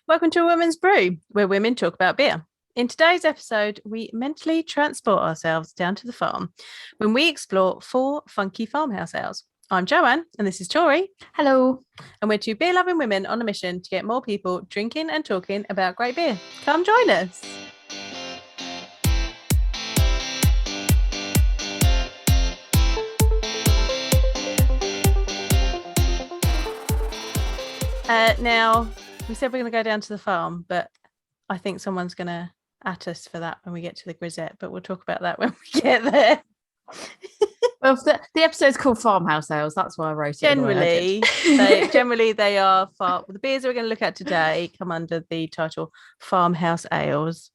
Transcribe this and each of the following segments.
Welcome to A Women's Brew, where women talk about beer. In today's episode, we mentally transport ourselves down to the farm when we explore 4 funky farmhouse ales. I'm Joanne, and this is Tori. Hello. And we're 2 beer-loving women on a mission to get more people drinking and talking about great beer. Come join us. Now, we said we're going to go down to the farm, but I think someone's going to at us for that when we get to the Grisette, but we'll talk about that when we get there. Well, the episode's called Farmhouse Ales. That's why I wrote it. Generally, they are the beers that we're going to look at today come under the title Farmhouse Ales,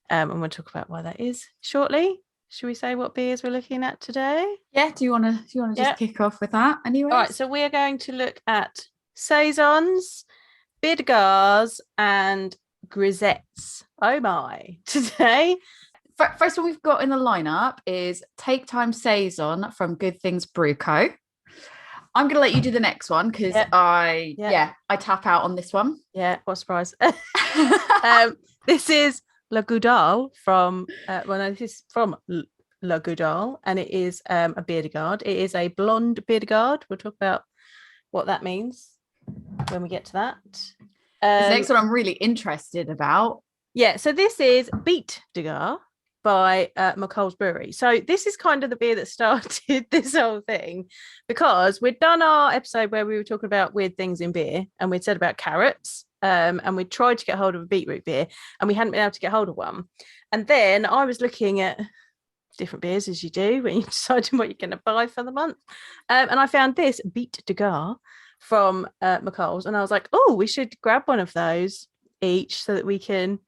and we'll talk about why that is shortly. Should we say what beers we're looking at today? Yeah. Do you want to just kick off with that? Anyway. All right. So we are going to look at Saisons, Biere de Gards, and Grisettes. Oh my! Today. First one we've got in the lineup is Take Time Saison from Good Things Brew Co. I'm going to let you do the next one because I tap out on this one. Yeah, what surprise. This is La Goudale from, this is from La Goudale, and it is a Biere de Gard. It is a blonde Biere de Gard. We'll talk about what that means when we get to that. This next one I'm really interested about. Yeah, so this is Biere de Gard by McColls Brewery. So this is kind of the beer that started this whole thing, because we'd done our episode where we were talking about weird things in beer, and we'd said about carrots, and we tried to get hold of a beetroot beer, and we hadn't been able to get hold of one. And then I was looking at different beers, as you do when you're deciding what you're going to buy for the month, and I found this Biere de Gard from McColls, and I was like, oh, we should grab one of those each so that we can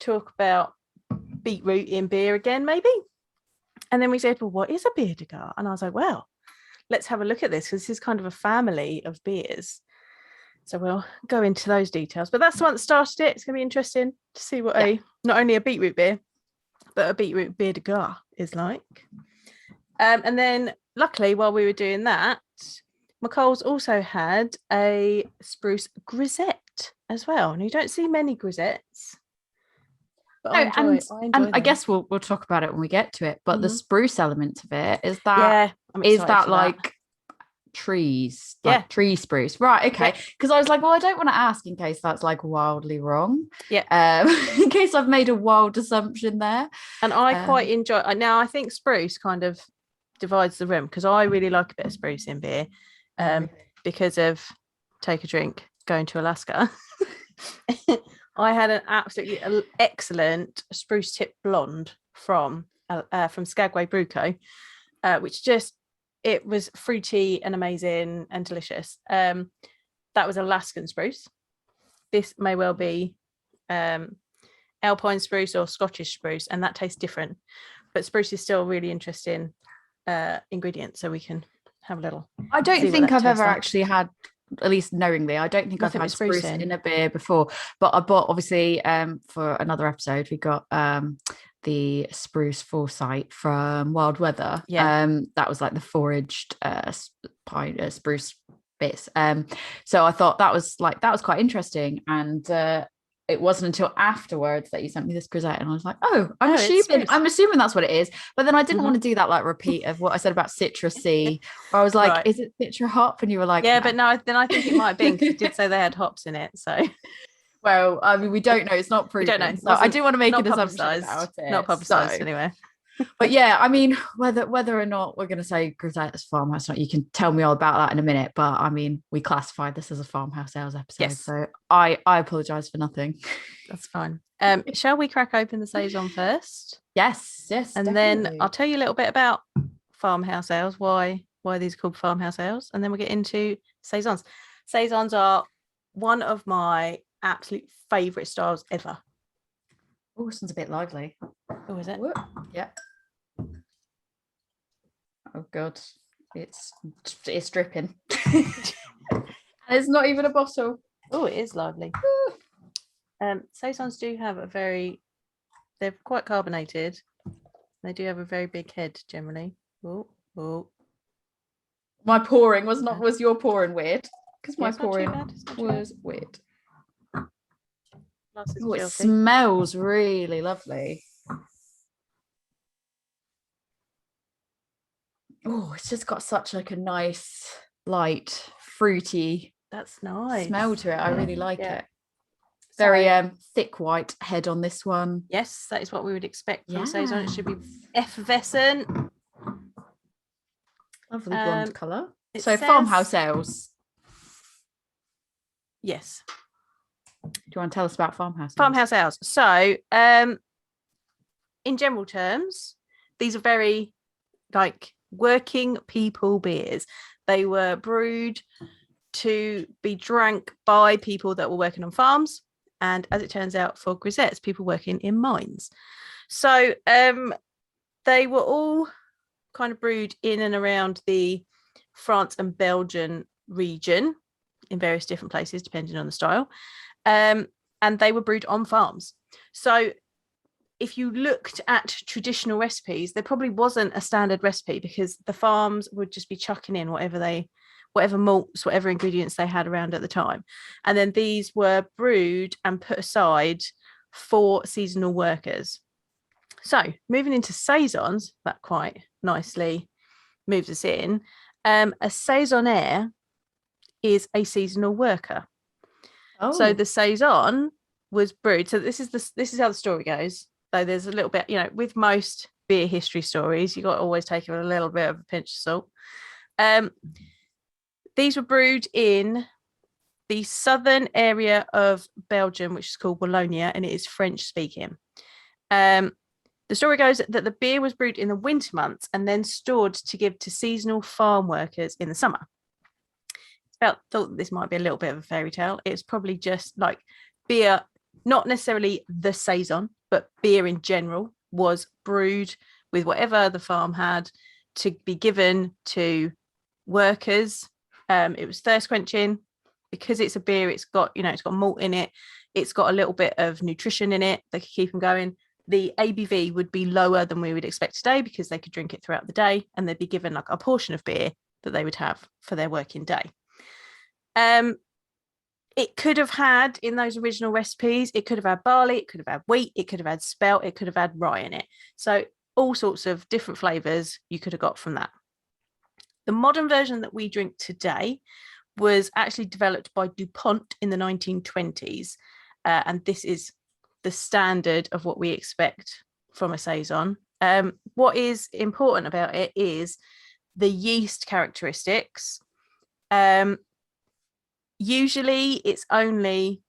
talk about beetroot in beer again, maybe. And then we said, well, what is a Biere de Gard? And I was like, well, let's have a look at this, because this is kind of a family of beers, so we'll go into those details. But that's the one that started it. It's going to be interesting to see what not only a beetroot beer but a beetroot Biere de Gard is like. And then luckily, while we were doing that, McColls also had a spruce Grisette as well. And you don't see many Grisettes. No, I guess we'll talk about it when we get to it. But the spruce element of it is that like trees, like tree spruce, right? Okay, because I was like, well, I don't want to ask in case that's like wildly wrong. In case I've made a wild assumption there. And I quite enjoy. Now I think spruce kind of divides the room, because I really like a bit of spruce in beer, because of take a drink going to Alaska. I had an absolutely excellent spruce tip blonde from Skagway Brew Co, which it was fruity and amazing and delicious. That was Alaskan spruce. This may well be Alpine spruce or Scottish spruce, and that tastes different. But spruce is still a really interesting ingredient, so we can have a little. I don't think I've ever actually had, at least knowingly, I don't think I've had spruce in a beer before. But I bought, obviously, for another episode, we got the spruce foresight from Wild Weather. That was like the foraged spruce bits. So I thought that was quite interesting, and it wasn't until afterwards that you sent me this Grisette, and I was like, oh, I'm assuming that's what it is. But then I didn't want to do that like repeat of what I said about citrusy, where I was like, is it citra hop? And you were like, yeah, but no, then I think it might have been, because it did say they had hops in it. So, well, I mean, we don't know. It's not proven. We don't know. So I do want to make an assumption about it. Not publicised anyway. But yeah, I mean, whether or not we're going to say Grisette is farmhouse, you can tell me all about that in a minute. But I mean, we classified this as a farmhouse sales episode, so I apologise for nothing. That's fine. Shall we crack open the Saison first? Yes, and definitely. Then I'll tell you a little bit about farmhouse ales, why these are called farmhouse ales, and then we'll get into Saisons. Saisons are one of my absolute favourite styles ever. Oh, sounds a bit lively. Oh, is it? Yeah. Oh God, it's dripping. And it's not even a bottle. Oh, it is lively. Saisons do have they're quite carbonated. They do have a very big head generally. Oh. My pouring was your pouring weird? Because my pouring was weird. Oh, it smells really lovely. Oh, it's just got such like a nice, light, fruity. That's nice. Smell to it. I really like it. Very thick white head on this one. Yes, that is what we would expect from Saison. It should be effervescent. Lovely blonde colour. So Farmhouse ales. Yes. Do you want to tell us about Farmhouse ales? Farmhouse ales. So, in general terms, these are very like working people beers. They were brewed to be drank by people that were working on farms, and as it turns out, for Grisettes, people working in mines. So they were all kind of brewed in and around the France and Belgian region in various different places, depending on the style. And they were brewed on farms. So if you looked at traditional recipes, there probably wasn't a standard recipe, because the farms would just be chucking in whatever malts, whatever ingredients they had around at the time. And then these were brewed and put aside for seasonal workers. So moving into Saisons, that quite nicely moves us in. A Saisonnière is a seasonal worker. Oh. So the Saison was brewed. So this is how the story goes. So there's a little bit, with most beer history stories, you got to always take it with a little bit of a pinch of salt. These were brewed in the southern area of Belgium, which is called Wallonia, and it is French speaking. The story goes that the beer was brewed in the winter months and then stored to give to seasonal farm workers in the summer. Thought this might be a little bit of a fairy tale. It's probably just like beer, not necessarily the Saison, but beer in general was brewed with whatever the farm had to be given to workers. It was thirst quenching because it's a beer. It's got malt in it. It's got a little bit of nutrition in it that could keep them going. The ABV would be lower than we would expect today because they could drink it throughout the day, and they'd be given like a portion of beer that they would have for their working day. It could have had, in those original recipes, it could have had barley, it could have had wheat, it could have had spelt, it could have had rye in it. So all sorts of different flavours you could have got from that. The modern version that we drink today was actually developed by DuPont in the 1920s. And this is the standard of what we expect from a Saison. What is important about it is the yeast characteristics. Usually it's only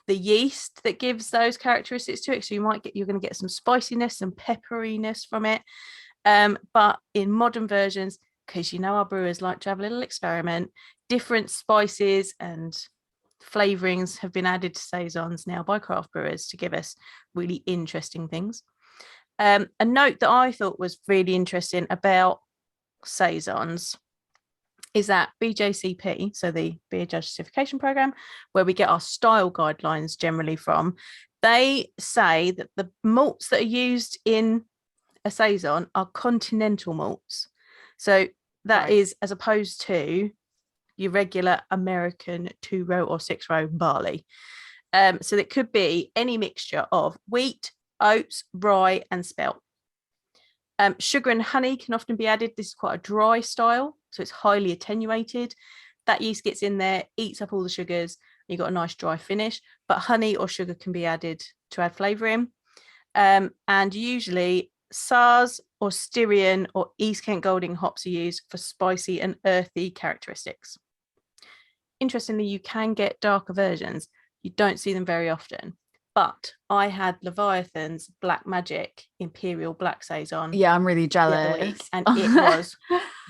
the yeast that gives those characteristics to it. So you're going to get some spiciness and pepperiness from it. But in modern versions, because our brewers like to have a little experiment, different spices and flavorings have been added to Saisons now by craft brewers to give us really interesting things. A note that I thought was really interesting about Saisons is that BJCP, so the Beer Judge Certification Program, where we get our style guidelines generally from, they say that the malts that are used in a Saison are continental malts. So that is as opposed to your regular American 2-row or 6-row barley. So it could be any mixture of wheat, oats, rye, and spelt. Sugar and honey can often be added. This is quite a dry style, so it's highly attenuated. That yeast gets in there, eats up all the sugars, and you've got a nice dry finish. But honey or sugar can be added to add flavour in. And usually Saaz or Styrian or East Kent Golding hops are used for spicy and earthy characteristics. Interestingly, you can get darker versions. You don't see them very often. But I had Leviathan's Black Magic Imperial Black Saison. Yeah, I'm really jealous. And it was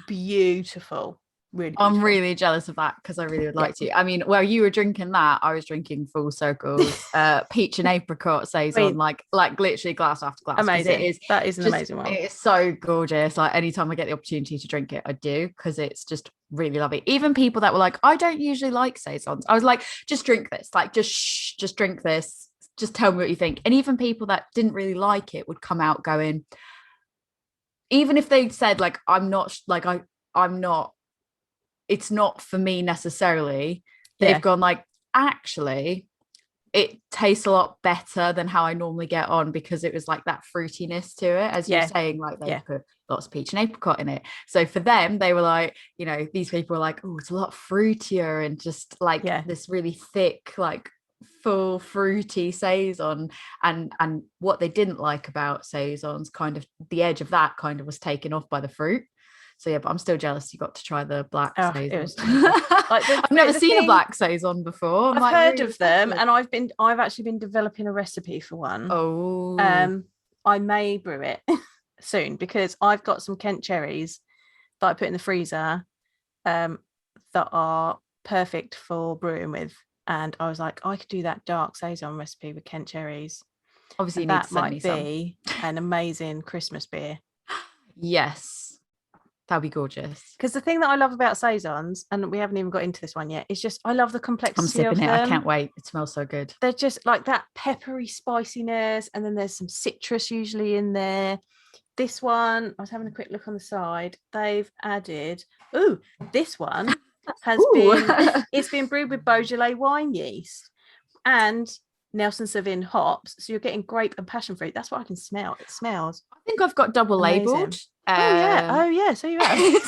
beautiful. Really beautiful. I'm really jealous of that because I really would like to. I mean, well, you were drinking that. I was drinking Full Circles, peach and apricot Saison, like literally glass after glass. Amazing. That is an amazing one. It's so gorgeous. Like anytime I get the opportunity to drink it, I do, because it's just really lovely. Even people that were like, I don't usually like Saisons, I was like, just drink this. Like, just drink this. Just tell me what you think. And even people that didn't really like it would come out going, even if they said like, I'm not, it's not for me necessarily. They've gone like, actually, it tastes a lot better than how I normally get on, because it was like that fruitiness to it, as you're saying, like they put lots of peach and apricot in it. So for them, they were like, you know, these people were like, oh, it's a lot fruitier and just like this really thick, like full fruity saison. And what they didn't like about saisons, kind of the edge of that kind of was taken off by the fruit. So yeah, but I'm still jealous you got to try the black saison. I've never seen a black saison before. I've heard of them, and I've actually been developing a recipe for one. Oh, I may brew it soon, because I've got some Kent cherries that I put in the freezer that are perfect for brewing with, and I was like, I could do that dark saison recipe with Kent cherries. Obviously, that might be an amazing Christmas beer. Yes. That'd be gorgeous. Because the thing that I love about saisons, and we haven't even got into this one yet, is just I love the complexity of them. I can't wait. It smells so good. They're just like that peppery spiciness, and then there's some citrus usually in there. This one, I was having a quick look on the side. They've added. This one has been. It's been brewed with Beaujolais wine yeast and Nelson Sauvin hops, so you're getting grape and passion fruit. That's what I can smell. It smells. I think I've got double labeled. Oh yeah. So you have. You've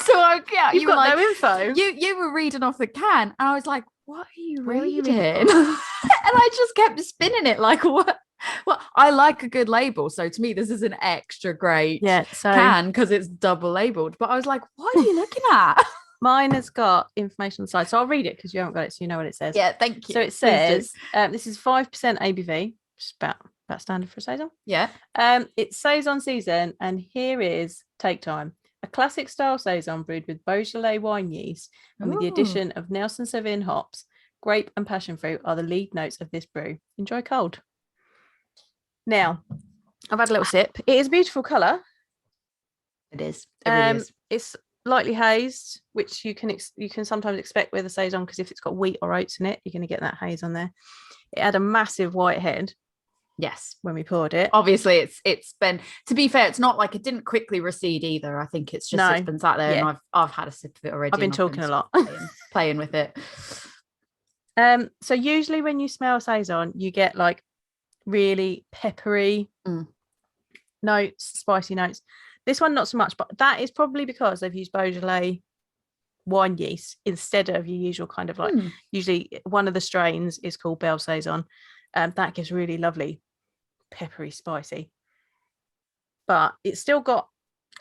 got like, no info. You were reading off the can, and I was like, "What are you reading?" And I just kept spinning it like, "What? Well, I like a good label, so to me, this is an extra great can because it's double labeled." But I was like, "What are you looking at?" Mine has got information on the side, so I'll read it because you haven't got it, so you know what it says. Yeah, thank you. So it says this is 5% ABV, which is about standard for a saison. Yeah. It's saison season, and here is take time. A classic style saison brewed with Beaujolais wine yeast and with the addition of Nelson Sauvin hops, grape and passion fruit are the lead notes of this brew. Enjoy cold. Now, I've had a little sip. It is a beautiful colour. It is. It really is. It's lightly hazed, which you can sometimes expect with a saison, because if it's got wheat or oats in it, you're going to get that haze on there. It had a massive white head. Yes, when we poured it. Obviously, it's been, to be fair, it's not like it didn't quickly recede either. I think it's just it's been sat there, and I've had a sip of it already. I've been talking a lot, playing with it. So usually when you smell saison, you get like really peppery notes, spicy notes. This one not so much, but that is probably because they've used Beaujolais wine yeast instead of your usual kind of like. Usually one of the strains is called Belle Saison. That gives really lovely peppery, spicy, but it's still got.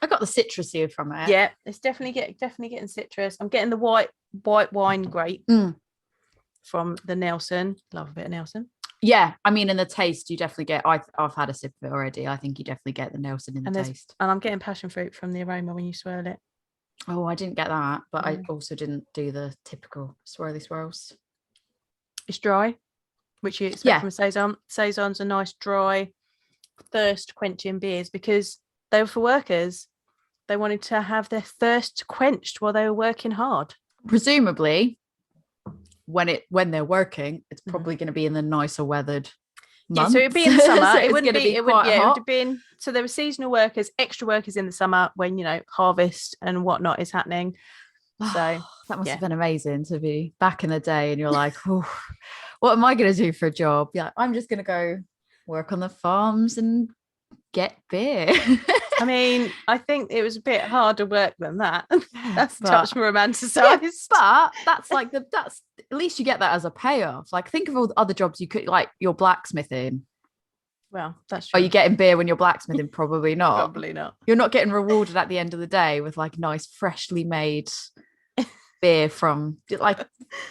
I got the citrusy from it. Yeah, it's definitely getting citrus. I'm getting the white wine grape from the Nelson. Love a bit of Nelson. Yeah, I mean, in the taste, you definitely get. I've had a sip of it already. I think you definitely get the Nelson in the taste. And I'm getting passion fruit from the aroma when you swirl it. Oh, I didn't get that, but I also didn't do the typical swirly swirls. It's dry, which you expect from a saison. Saisons are nice, dry, thirst quenching beers, because they were for workers. They wanted to have their thirst quenched while they were working hard. Presumably, when they're working, it's probably going to be in the nicer weathered months. Yeah, so it'd be in the summer. So it wouldn't be. It would hot. have been. So there were seasonal workers, extra workers in the summer when harvest and whatnot is happening. So that must have been amazing to be back in the day, and you're like, oh, what am I going to do for a job? Yeah, I'm just going to go work on the farms and get beer. I mean, I think it was a bit harder work than that. That's a touch more romanticized. Yeah, but that's like that's at least you get that as a payoff. Like, think of all the other jobs you could, like your blacksmithing. Well, that's true. Are you getting beer when you're blacksmithing? Probably not. Probably not. You're not getting rewarded at the end of the day with like nice, freshly made beer from like,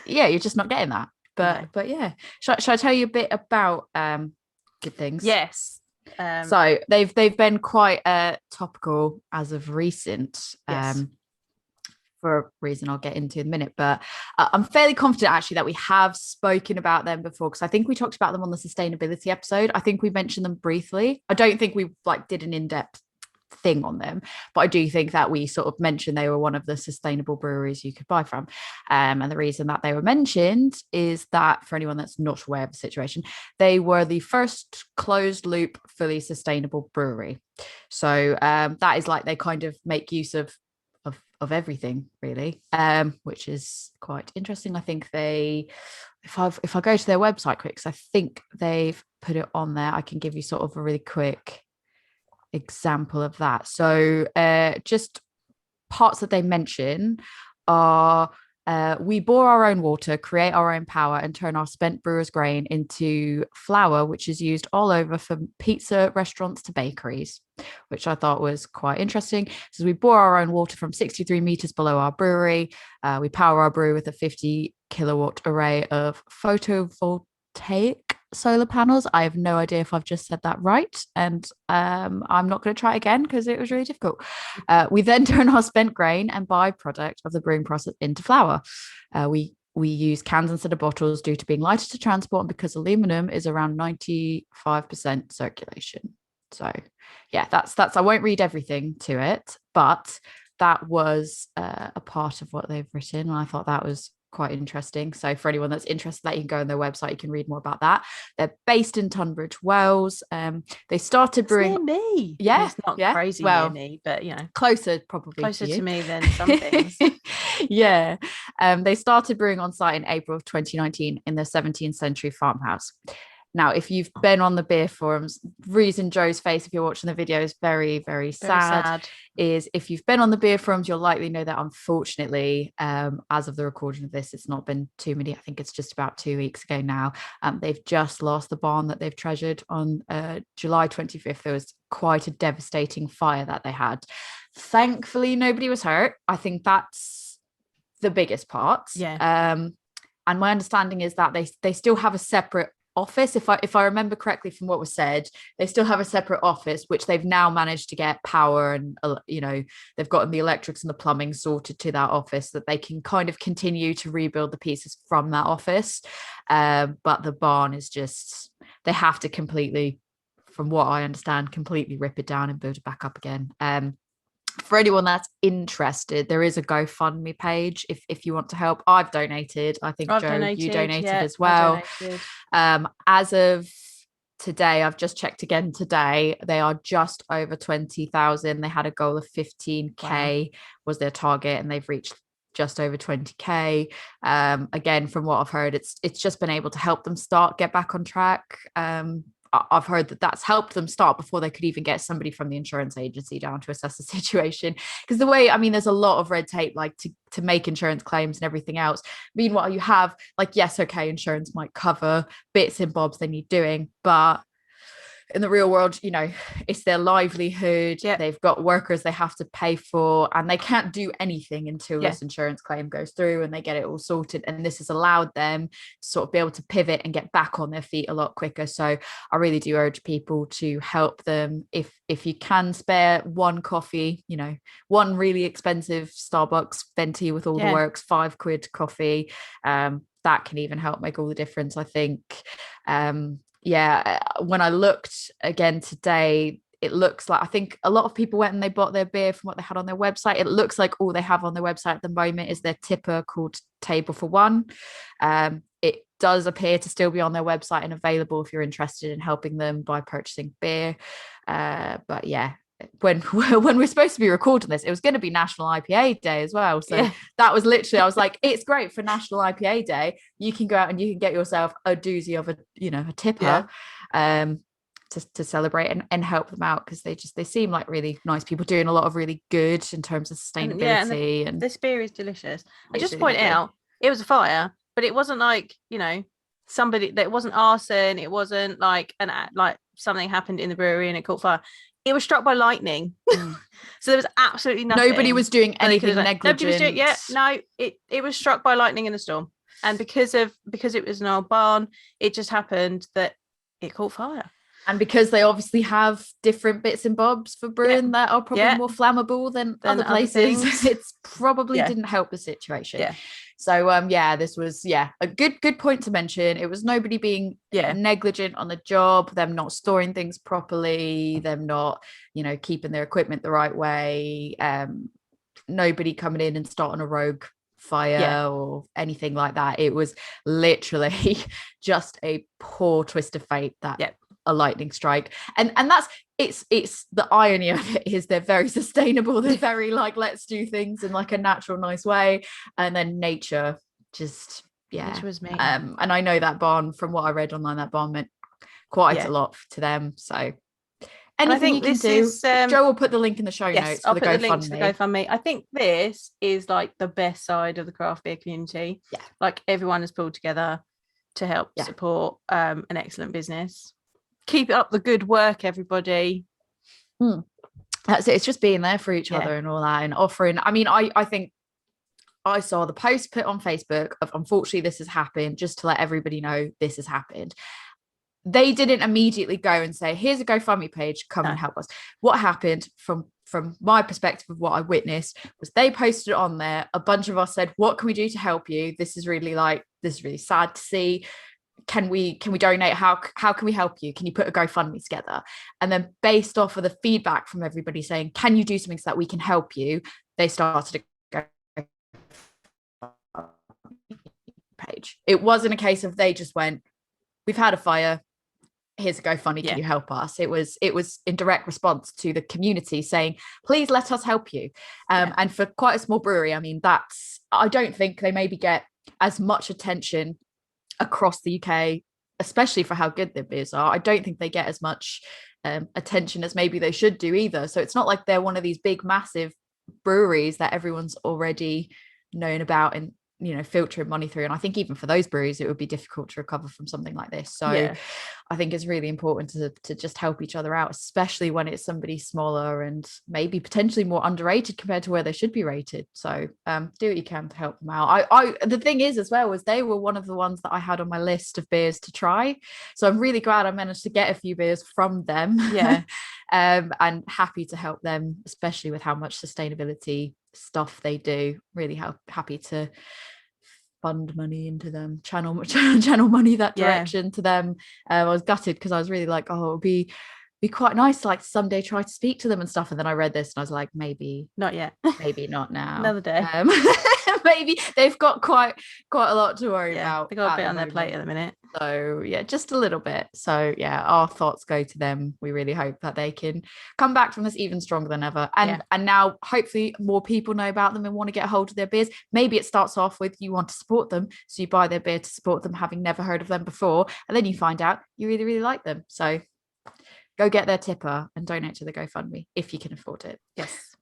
you're just not getting that. But yeah, should I tell you a bit about Good Things? Yes. So they've been quite topical as of recent. For a reason I'll get into in a minute, but I'm fairly confident actually that we have spoken about them before, because I think we talked about them on the sustainability episode. I think we mentioned them briefly. I don't think we did an in-depth thing on them, but I do think that we sort of mentioned they were one of the sustainable breweries you could buy from, and the reason that they were mentioned is that, for anyone that's not aware of the situation, they were the first closed loop fully sustainable brewery. So that is like they kind of make use of everything really, which is quite interesting. I think they if I go to their website quick, because I think they've put it on there, I can give you sort of a really quick example of that. So just parts that they mention are we boil our own water, create our own power, and turn our spent brewer's grain into flour, which is used all over from pizza restaurants to bakeries, which I thought was quite interesting. So we boil our own water from 63 meters below our brewery. We power our brew with a 50 kilowatt array of photovoltaic solar panels. I have no idea if I've just said that right, and I'm not going to try again because it was really difficult. We then turn our spent grain and byproduct of the brewing process into flour. We use cans instead of bottles due to being lighter to transport, and because aluminum is around 95% circulation. So yeah, that's I won't read everything to it, but that was a part of what they've written, and I thought that was quite interesting. So for anyone that's interested, that you can go on their website, you can read more about that. They're based in Tunbridge Wells. They started brewing near me. Yeah, it's not crazy near me, but closer to me than some things. Yeah. They started brewing on site in April of 2019 in the 17th century farmhouse. Now, if you've been on the beer forums, reason Joe's face, if you're watching the video, is very, very sad. Is if you've been on the beer forums, you'll likely know that unfortunately, as of the recording of this, it's not been too many. I think it's just about 2 weeks ago now. They've just lost the barn that they've treasured on July 25th. There was quite a devastating fire that they had. Thankfully, nobody was hurt. I think that's the biggest part. Yeah. And my understanding is that they still have a separate office. If I remember correctly from what was said, they still have a separate office, which they've now managed to get power and they've gotten the electrics and the plumbing sorted to that office, that they can kind of continue to rebuild the pieces from that office. But the barn is just, they have to completely, from what I understand, completely rip it down and build it back up again. For anyone that's interested, there is a GoFundMe page if you want to help. I've donated. I think Joe, you donated as well. As of today, I've just checked again today, they are just over 20,000. They had a goal of 15k was their target, and they've reached just over 20k. Again, from what I've heard, it's just been able to help them get back on track. I've heard that that's helped them start before they could even get somebody from the insurance agency down to assess the situation. Because the way, there's a lot of red tape, like to make insurance claims and everything else. Meanwhile, you have yes, okay, insurance might cover bits and bobs they need doing, but in the real world, it's their livelihood. Yep. They've got workers they have to pay for, and they can't do anything until this insurance claim goes through and they get it all sorted. And this has allowed them to sort of be able to pivot and get back on their feet a lot quicker. So I really do urge people to help them. If you can spare one coffee, one really expensive Starbucks venti with all the works, £5 coffee, that can even help make all the difference, I think. When I looked again today, it looks like, I think a lot of people went and they bought their beer from what they had on their website. It looks like all they have on their website at the moment is their tipper called Table for One. It does appear to still be on their website and available if you're interested in helping them by purchasing beer. But yeah, when we're supposed to be recording this, it was going to be National IPA Day as well. So that was literally, I was like, it's great for National IPA Day. You can go out and you can get yourself a doozy of a tipper to celebrate and help them out, because they seem like really nice people doing a lot of really good in terms of sustainability. And this beer is delicious. I just point out, it was a fire, but it wasn't like, somebody, that wasn't arson. It wasn't like something happened in the brewery and it caught fire. It was struck by lightning. So there was absolutely nothing. Nobody was doing anything negligent. Nobody was doing, it was struck by lightning in a storm. And because it was an old barn, it just happened that it caught fire. And because they obviously have different bits and bobs for brewing that are probably more flammable than other places, it's probably didn't help the situation. So this was a good point to mention. It was nobody being negligent on the job, them not storing things properly, them not keeping their equipment the right way, nobody coming in and starting a rogue fire or anything like that. It was literally just a poor twist of fate that a lightning strike, and that's it's the irony of it is they're very sustainable. They're very let's do things in a natural, nice way, and then nature just Yeah. Which was me. And I know that barn, from what I read online, that barn meant quite a lot to them. So anything you can do. Joe will put the link in the show notes. I'll put the link to the GoFundMe. I think this is like the best side of the craft beer community. Yeah. Like everyone has pulled together to help support an excellent business. Keep up the good work, everybody. That's it. It's just being there for each other and all that, and offering. I mean, I think I saw the post put on Facebook of, unfortunately, this has happened, just to let everybody know this has happened. They didn't immediately go and say, here's a GoFundMe page, come and help us. What happened from my perspective of what I witnessed was they posted it on there. A bunch of us said, what can we do to help you? This is really sad to see. Can we donate? How can we help you? Can you put a GoFundMe together? And then based off of the feedback from everybody saying, can you do something so that we can help you? They started a page. It wasn't a case of they just went, we've had a fire, here's a GoFundMe, can you help us? It was in direct response to the community saying, please let us help you. And for quite a small brewery, I mean, I don't think they maybe get as much attention across the UK, especially for how good their beers are. I don't think they get as much attention as maybe they should do either. So it's not like they're one of these big massive breweries that everyone's already known about and filtering money through. And I think even for those breweries it would be difficult to recover from something like this. So I think it's really important to just help each other out, especially when it's somebody smaller and maybe potentially more underrated compared to where they should be rated. So do what you can to help them out. I the thing is as well was they were one of the ones that I had on my list of beers to try, so I'm really glad I managed to get a few beers from them. And happy to help them, especially with how much sustainability stuff they do. Really happy to fund money into them, channel money that direction to them. I was gutted because I was really like, oh, it would be quite nice to like someday try to speak to them and stuff. And then I read this and I was like, maybe not yet, maybe not now. Another day. Maybe they've got quite a lot to worry about. They got a bit on their plate at the minute. So just a little bit. So our thoughts go to them. We really hope that they can come back from this even stronger than ever. And now hopefully more people know about them and want to get a hold of their beers. Maybe it starts off with you want to support them, so you buy their beer to support them, having never heard of them before, and then you find out you really, really like them. So go get their tipper and donate to the GoFundMe if you can afford it. Yes.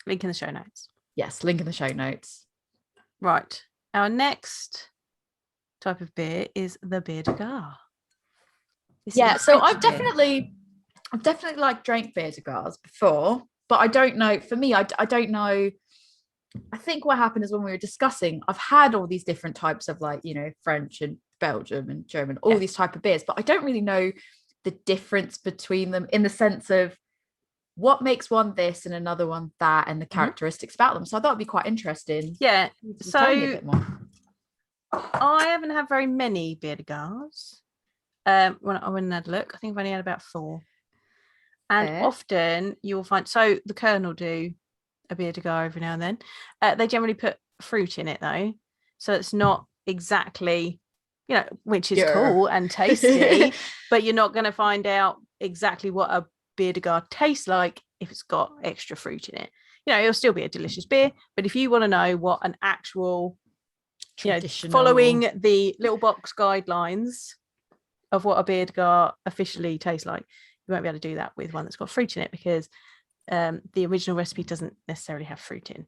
Link in the show notes. Yes, link in the show notes. Right. Our next type of beer is the Biere de Gard. So I've definitely like drank Biere de Gards before, but I don't know. For me, I don't know. I think what happened is when we were discussing, I've had all these different types of like, French and Belgium and German, all these type of beers, but I don't really know the difference between them in the sense of what makes one this and another one that, and the characteristics about them. So I thought it'd be quite interesting. Yeah. So tell me a bit more. I haven't had very many Biere de Gards. When I went and had a look, I think I've only had about 4. And often you'll find, so the Colonel do a Biere de Gard every now and then. They generally put fruit in it though, so it's not exactly, which is cool and tasty, but you're not going to find out exactly what a Biere de Gard tastes like if it's got extra fruit in it. It'll still be a delicious beer, but if you want to know what an actual, following the little box guidelines of what a Biere de Gard officially tastes like, you won't be able to do that with one that's got fruit in it, because the original recipe doesn't necessarily have fruit in.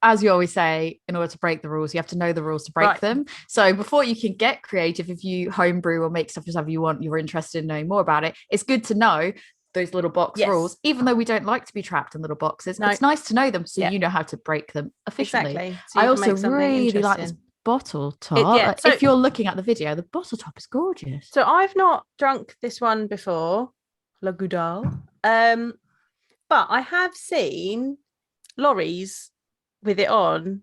As you always say, in order to break the rules, you have to know the rules to break them. So before you can get creative, if you homebrew or make stuff yourself you're interested in knowing more about it, it's good to know those little box rules, even though we don't like to be trapped in little boxes. It's nice to know them so you know how to break them efficiently. Exactly. So I also really like this bottle top. So if you're looking at the video, the bottle top is gorgeous. So I've not drunk this one before, La Goudale, but I have seen lorries with it on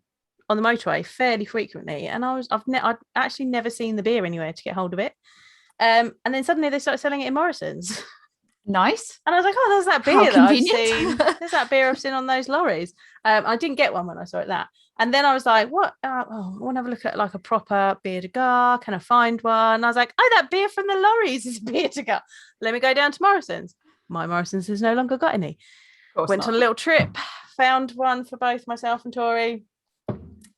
the motorway fairly frequently, and I'd actually never seen the beer anywhere to get hold of it, and then suddenly they started selling it in Morrison's. Nice. And I was like, oh, there's that beer that I've seen. There's that beer I've seen on those lorries. I didn't get one when I saw it and then I was like, what? I want to have a look at like a proper Biere de Gard. Can I find one? And I was like, oh, that beer from the lorries is Biere de Gard. Let me go down to Morrison's. My Morrison's has no longer got any. Went on a little trip, found one for both myself and Tori.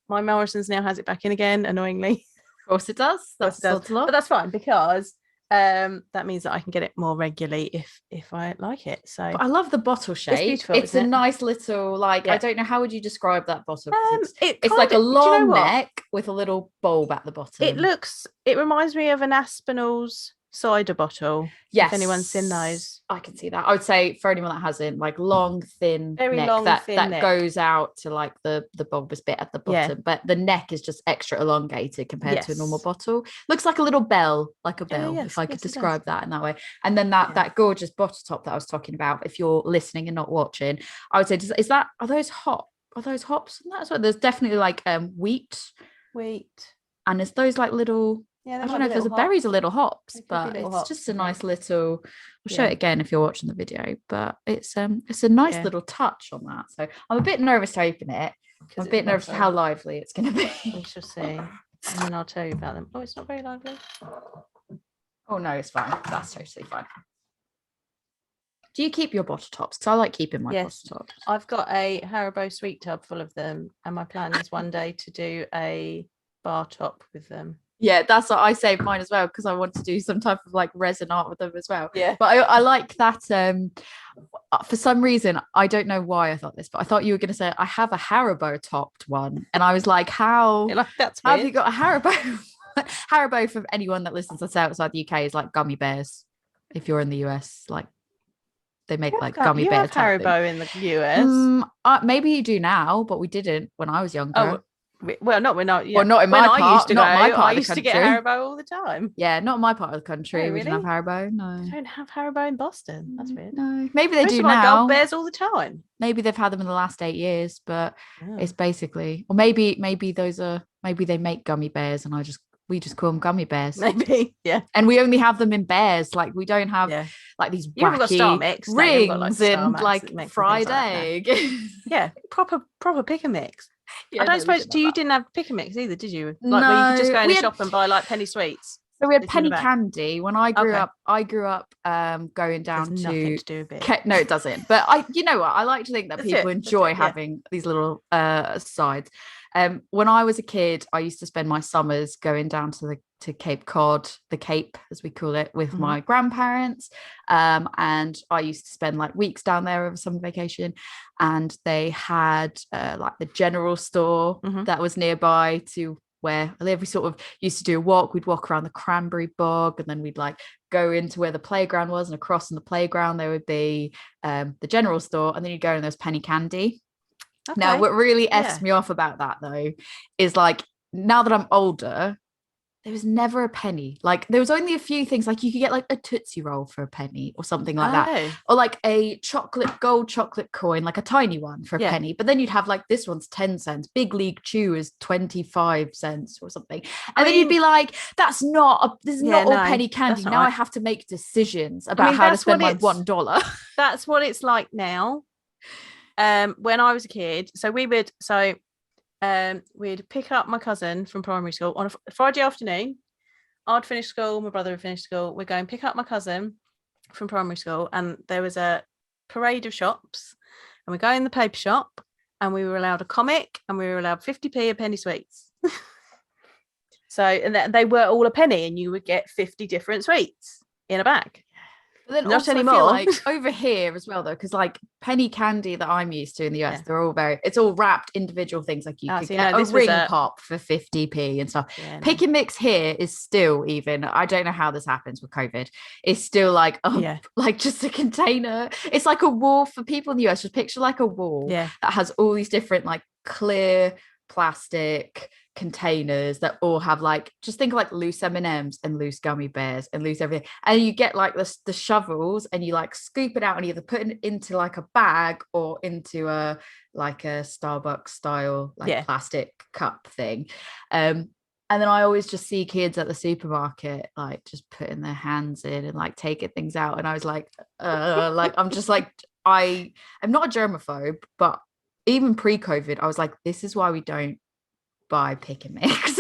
My Morrison's now has it back in again, annoyingly. course it does. That's a lot. But that's fine because that means that I can get it more regularly if I like it. So but I love the bottle shape. It's beautiful. It's a nice little I don't know, how would you describe that bottle? It's like a long neck with a little bulb at the bottom. It reminds me of an Aspinall's cider bottle. Yes, if anyone's seen those, I can see that. I would say for anyone that hasn't, like long, thin very neck long, that neck. Goes out to like the bulbous bit at the bottom, but the neck is just extra elongated compared to a normal bottle. Looks like a little bell, if I could describe that in that way. And then that gorgeous bottle top that I was talking about, if you're listening and not watching, I would say, are those hops and that as well? There's definitely like wheat, and it's those like little, I don't know if those berries are little hops, but it's just a nice little. I'll show it again if you're watching the video, but it's a nice little touch on that. So I'm a bit nervous to open it. I'm a bit nervous how lively it's going to be. We shall see, and then I'll tell you about them. Oh, it's not very lively. Oh no, it's fine. That's totally fine. Do you keep your bottle tops? Because I like keeping my bottle tops. I've got a Haribo sweet tub full of them, and my plan is one day to do a bar top with them. Yeah, that's what I saved mine as well, because I want to do some type of like resin art with them as well. Yeah, but I like that. For some reason, I don't know why I thought this, but I thought you were going to say I have a Haribo topped one, and I was like, how? That's how have you got a Haribo? Haribo, for anyone that listens to us outside the UK, is like gummy bears. If you're in the US, like they make like gummy bear Haribo in the US. Maybe you do now, but we didn't when I was younger. Well, not when I. Yeah. Well, not in my part. I used to not my part I of the used country. to get Haribo all the time. Yeah, not my part of the country. Oh, really? We didn't have Haribo. No, they don't have Haribo in Boston. That's weird. No, maybe they do now. now. Gold bears all the time. Maybe they've had them in the last 8 years, but it's basically, or maybe they make gummy bears, and we just call them gummy bears. Maybe, yeah. And we only have them in bears. Like we don't have like these wacky mix, rings and like fried egg. Yeah, proper pick and mix. I don't suppose you didn't have pick and mix either, did you? Like no, where you could just go in the shop and buy like penny sweets. So we had penny candy when I grew up. I grew up going down to do a bit. No, it doesn't. But you know what? I like to think that people enjoy having these little sides. When I was a kid, I used to spend my summers going down to Cape Cod, the Cape as we call it, with my grandparents, and I used to spend like weeks down there over summer vacation, and they had like the general store that was nearby to where I live. We sort of used to do a walk. We'd walk around the cranberry bog, and then we'd like go into where the playground was, and across from the playground there would be the general store, and then you'd go and there's penny candy. Okay. Now, what really effed me off about that, though, is like now that I'm older, there was never a penny. Like there was only a few things, like you could get like a Tootsie Roll for a penny or something like that, or like a gold chocolate coin, like a tiny one for a penny. But then you'd have like this one's 10 cents, Big League Chew is 25 cents or something, and then you'd be like, this is not all penny candy. Now I have to make decisions about how to spend my $1. That's what it's like now. When I was a kid, we'd pick up my cousin from primary school on a Friday afternoon. I'd finish school, my brother would finish school. We'd go and pick up my cousin from primary school, and there was a parade of shops, and we go in the paper shop, and we were allowed a comic, and we were allowed 50p of penny sweets. So, and they were all a penny, and you would get 50 different sweets in a bag. But then not anymore. I feel like over here as well, though, because like penny candy that I'm used to in the US, they're all it's all wrapped individual things. Like you could get a ring pop for 50p and stuff. Pick and mix here is still, even I don't know how this happens with COVID, it's still like like just a container. It's like a wall for people in the US. Just picture like a wall that has all these different like clear plastic containers that all have like, just think of like loose M&Ms and loose gummy bears and loose everything, and you get like the shovels, and you like scoop it out and either put it into like a bag or into a Starbucks style like plastic cup thing. And then I always just see kids at the supermarket like just putting their hands in and like taking things out, and I was like I'm just like, I am not a germaphobe, but even pre-COVID I was like, this is why we don't buy pick and mix,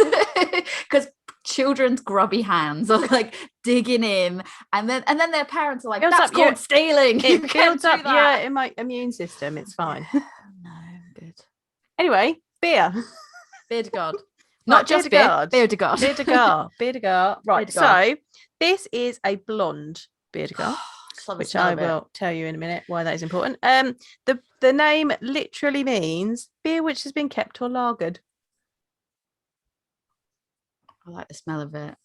because children's grubby hands are like digging in, and then their parents are like, that's called stealing. It builds up your immune system. It's fine. No, good. Anyway, Biere de Gard. Not just beer. Biere de Gard. Biere de Gard. Biere de Gard. Right. So this is a blonde Biere de Gard, which I will tell you in a minute why that is important. The name literally means beer which has been kept or lagered. I like the smell of it.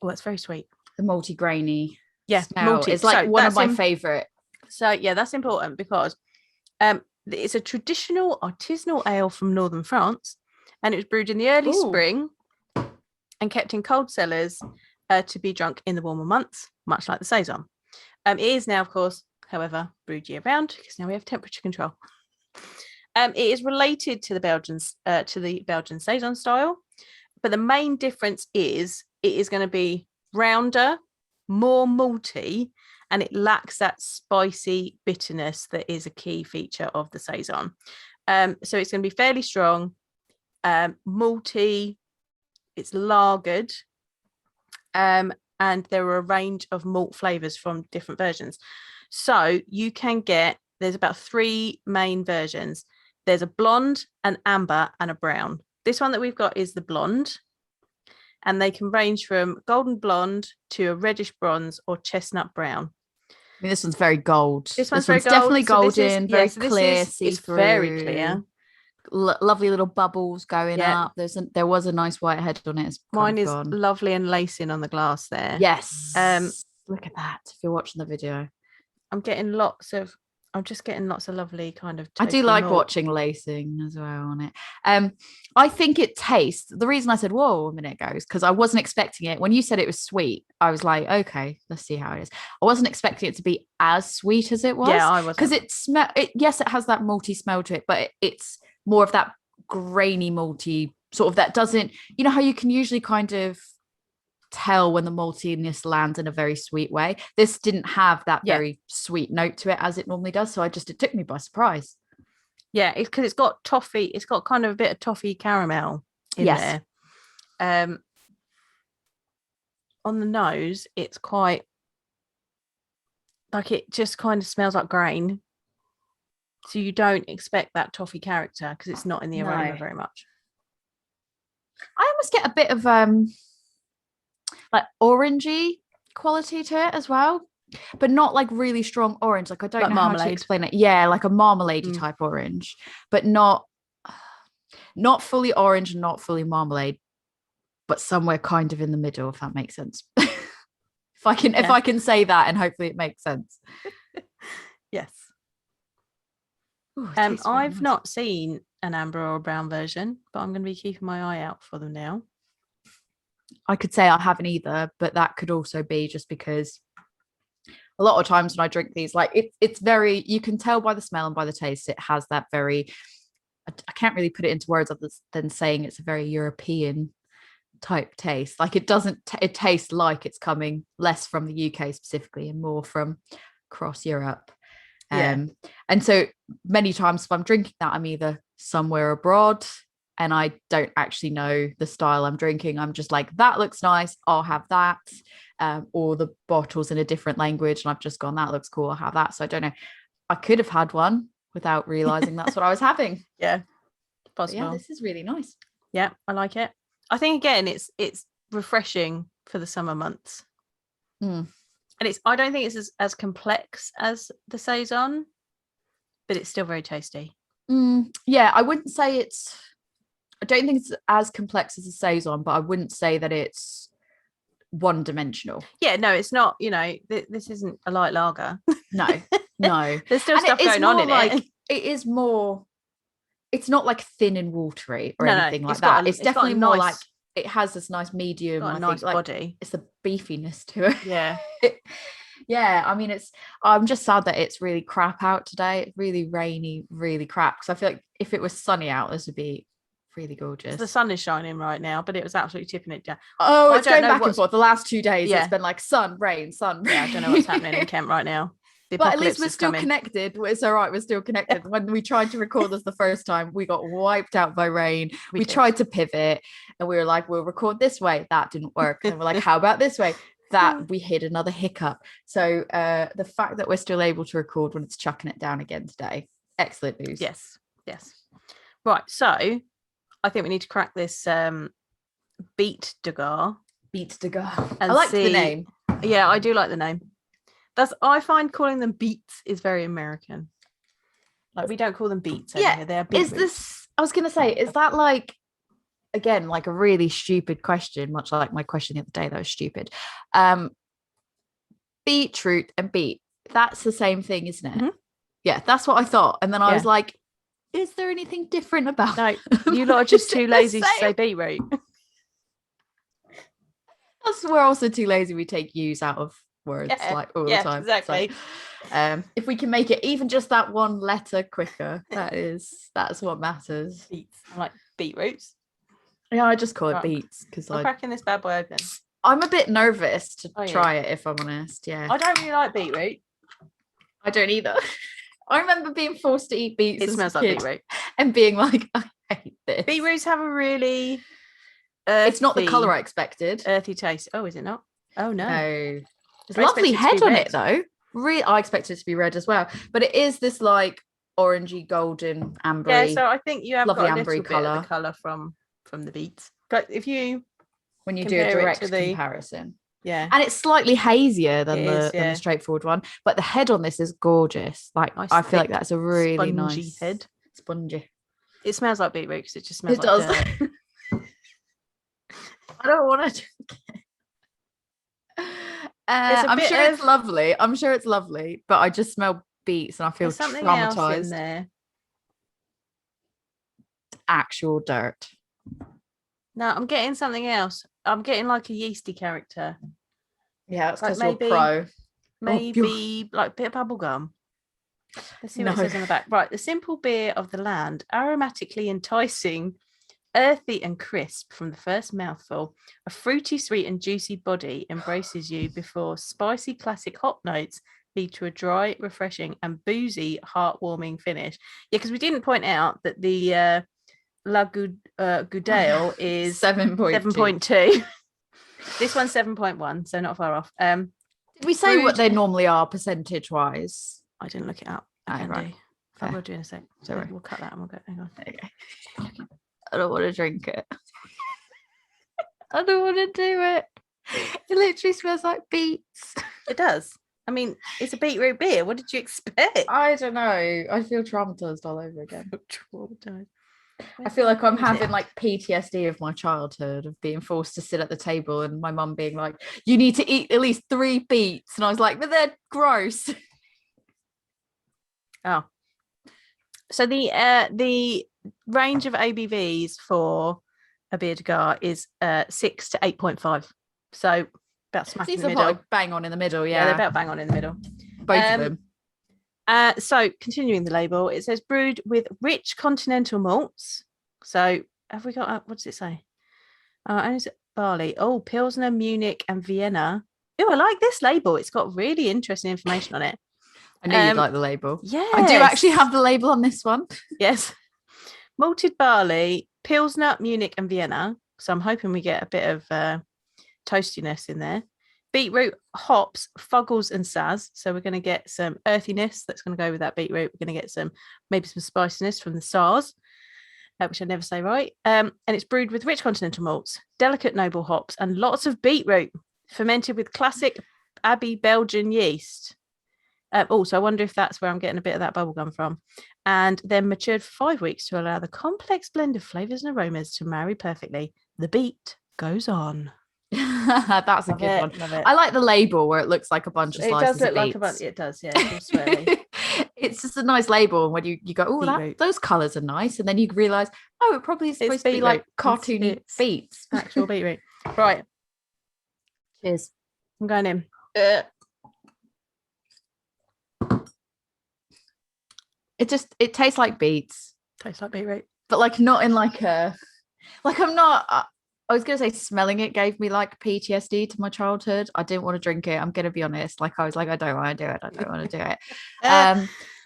Oh, it's very sweet. The malty grainy smell. It's like one of my favorite. So yeah, that's important because it's a traditional artisanal ale from northern France, and it was brewed in the early spring and kept in cold cellars to be drunk in the warmer months, much like the Saison. It is now, of course, however, brewed year round because now we have temperature control. It is related to the Belgian Saison style, but the main difference is it is going to be rounder, more malty, and it lacks that spicy bitterness that is a key feature of the Saison. So it's going to be fairly strong, malty, it's lagered, and there are a range of malt flavors from different versions. So you can there's about 3 main versions. There's a blonde, an amber, and a brown. This one that we've got is the blonde, and they can range from golden blonde to a reddish bronze or chestnut brown. I mean, this one's very gold. This one's very definitely golden, very clear, see-through. It's very clear. Lovely little bubbles going up. There was a nice white head on it. Mine is lovely and lacing on the glass there. Yes. Look at that. If you're watching the video, I'm just getting lots of lovely kind of. I do like watching lacing as well on it. I think it tastes. The reason I said whoa a minute ago is because I wasn't expecting it. When you said it was sweet, I was like, okay, let's see how it is. I wasn't expecting it to be as sweet as it was. Yeah, I was, because yes, it has that malty smell to it, but it's more of that grainy malty sort of that doesn't. You know how you can usually kind of tell when the maltiness lands in a very sweet way. This didn't have that very sweet note to it as it normally does, so it took me by surprise. Yeah, it's because it's got toffee. It's got kind of a bit of toffee caramel in there. On the nose, it's quite like it just kind of smells like grain, so you don't expect that toffee character because it's not in the aroma very much. I almost get a bit of like orangey quality to it as well, but not like really strong orange. Like I don't know marmalade. How to explain it. Yeah, like a marmalade type orange, but not fully orange and not fully marmalade, but somewhere kind of in the middle, if that makes sense. if I can say that, and hopefully it makes sense. Yes. Ooh, I've not seen an amber or a brown version, but I'm going to be keeping my eye out for them now. I could say I haven't either, but that could also be just because a lot of times when I drink these, like it's very, you can tell by the smell and by the taste, it has that very, I can't really put it into words other than saying it's a very European type taste. Like it tastes like it's coming less from the UK specifically and more from across Europe. And so many times if I'm drinking that, I'm either somewhere abroad and I don't actually know the style I'm drinking. I'm just like, that looks nice, I'll have that. Or the bottle's in a different language and I've just gone, that looks cool, I'll have that. So I don't know. I could have had one without realizing that's what I was having. Yeah, possible. But yeah, this is really nice. Yeah, I like it. I think again, it's refreshing for the summer months. And I don't think it's as complex as the Saison, but it's still very tasty. Yeah, I wouldn't say I don't think it's as complex as a Saison, but I wouldn't say that it's one-dimensional. Yeah, no, it's not. You know, this isn't a light lager. No. There's still stuff going on in it. It is more. It's not like thin and watery or anything like that. It's definitely more like it has this nice medium. I think, body. It's the beefiness to it. Yeah. Yeah, I mean, I'm just sad that it's really crap out today. It's really rainy, really crap. Because I feel like if it was sunny out, this would be really gorgeous. The sun is shining right now, but it was absolutely tipping it down. Oh, it's going back and forth. The last 2 days, it's been like sun, rain, sun. Yeah, I don't know what's happening in Kent right now. But at least we're still connected. It's all right. We're still connected. When we tried to record this the first time, we got wiped out by rain. We tried to pivot and we were like, we'll record this way. That didn't work. And we're like, how about this way? That we hit another hiccup. So the fact that we're still able to record when it's chucking it down again today, excellent news. Yes. Right. So I think we need to crack this Biere de Gard. Biere de Gard. I like the name. Yeah, I do like the name. I find calling them beets is very American. Like we don't call them beets. Yeah, they're beetroots. Is this? I was gonna say, is that like, again, like a really stupid question, much like my question the other day that was stupid. Beetroot and beet, that's the same thing, isn't it? Mm-hmm. Yeah, that's what I thought. And then I was like, is there anything different about it? No, you lot are just too lazy to say beetroot. We're also too lazy. We take U's out of words like all the time. Exactly. So, if we can make it even just that one letter quicker, that's what matters. Beets. I like beetroots. Yeah, I just call it beets because I'm cracking this bad boy open. I'm a bit nervous to try it, if I'm honest. Yeah, I don't really like beetroot. I don't either. I remember being forced to eat beets. It smells like beetroot, and being like, I hate this. Beetroots have a really it's not the color I expected. Earthy taste. Oh, is it not? Oh no. No. There's a lovely head on it though. Really, I expected it to be red as well, but it is this like orangey, golden, ambery. Yeah, so I think you have lovely got a little ambery bit of the color from the beets. But if you when you do a direct comparison, and it's slightly hazier than the straightforward one, but the head on this is gorgeous. Like nice I feel like that's a really nice head. Spongy. It smells like beetroot because it just smells like dirt. I don't want to drink it. I'm sure it's lovely. I'm sure it's lovely, but I just smell beets and I feel traumatized. Else in there. Actual dirt. No, I'm getting something else. I'm getting like a yeasty character. Yeah, it's because you're pro. Maybe like a bit of bubble gum. Let's see what it says on the back. Right, the simple beer of the land, aromatically enticing, earthy and crisp from the first mouthful. A fruity, sweet and juicy body embraces you before spicy classic hop notes lead to a dry, refreshing and boozy, heartwarming finish. Yeah, because we didn't point out that the Goudale is 7.2. This one's 7.1, so not far off. Did we say what they normally are percentage wise? I didn't look it up. Right. I will do in a sec. So we'll cut that and we'll go. Hang on. Okay. I don't want to drink it. I don't want to do it. It literally smells like beets. It does. I mean, it's a beetroot beer. What did you expect? I don't know. I feel traumatized all over again. I feel like I'm having like PTSD of my childhood, of being forced to sit at the table and my mum being like, you need to eat at least 3 beets. And I was like, but they're gross. Oh. So the range of ABVs for a Biere de Gard is 6 to 8.5. So about smack in the middle. Like bang on in the middle, yeah. They're about bang on in the middle. Both of them. So continuing the label, it says brewed with rich continental malts. So have we got what does it say? And is it barley? Oh, Pilsner, Munich, and Vienna. Oh, I like this label. It's got really interesting information on it. I knew you'd like the label. Yeah, I do actually have the label on this one. Yes. Malted barley, Pilsner, Munich, and Vienna. So I'm hoping we get a bit of toastiness in there. Beetroot, hops, fuggles, and saz. So we're going to get some earthiness that's going to go with that beetroot. We're going to get maybe some spiciness from the SARS, which I never say right. And it's brewed with rich continental malts, delicate noble hops, and lots of beetroot, fermented with classic Abbey Belgian yeast. Also, I wonder if that's where I'm getting a bit of that bubblegum from. And then matured for 5 weeks to allow the complex blend of flavours and aromas to marry perfectly. The beat goes on. That's a good one. I like the label where it looks like a bunch of slices. It does look like a bunch. It does, yeah. It's swirly. It's just a nice label, and when you go, oh, those colours are nice, and then you realise, oh, it probably is supposed to be like cartoony beets. Actual beetroot. Right. Cheers. I'm going in. It tastes like beets. Tastes like beetroot, but like not in like a I'm not. I was going to say smelling it gave me like PTSD to my childhood. I didn't want to drink it. I'm going to be honest. Like I was like, I don't want to do it. I don't want to do it.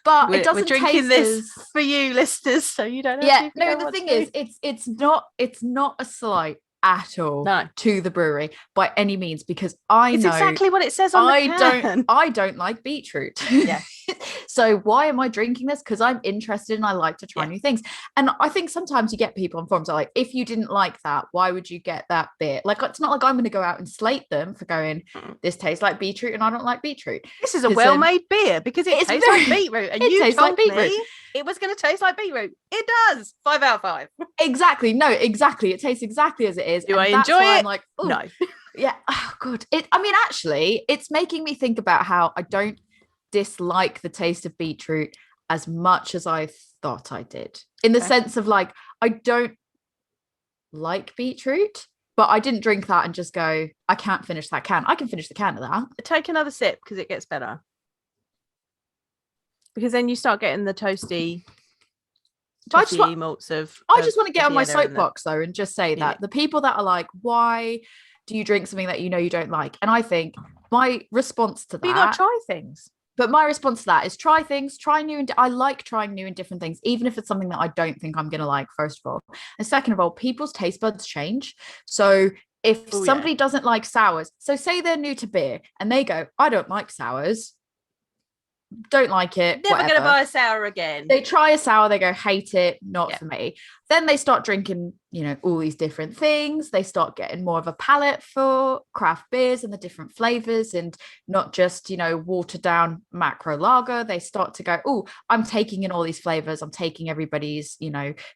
But it doesn't drinking taste this for you listeners, so you don't know. Yeah, no, the thing is, it's not a slight at all to the brewery by any means, because it's exactly what it says on the can. I don't like beetroot. Yeah. So why am I drinking this? Because I'm interested and I like to try new things. And I think sometimes you get people on forums are like, if you didn't like that, why would you get that beer? Like, it's not like I'm going to go out and slate them for going, this tastes like beetroot and I don't like beetroot. This is a well-made beer because it tastes like beetroot. And you told me it was going to taste like beetroot. It does. 5 out of 5. Exactly. No, exactly. It tastes exactly as it is. Do I enjoy it? I'm like, no. Yeah. Oh, God. Actually, it's making me think about how I don't dislike the taste of beetroot as much as I thought I did, in the sense of like, I don't like beetroot, but I didn't drink that and just go, I can't finish that can. I can finish the can of that. Take another sip because it gets better. Because then you start getting the toasty malts of. I just want to get on my soapbox though and just say that the people that are like, why do you drink something that you know you don't like? And I think my response to that, you got to try things. But my response to that is try things, try new. I like trying new and different things, even if it's something that I don't think I'm going to like, first of all. And second of all, people's taste buds change. So if somebody doesn't like sours, so say they're new to beer and they go, I don't like sours, don't like it, never going to buy a sour again. They try a sour, they go, hate it, not for me. Then they start drinking, all these different things. They start getting more of a palate for craft beers and the different flavors, and not just, watered down macro lager. They start to go, oh, I'm taking in all these flavors. I'm taking everybody's,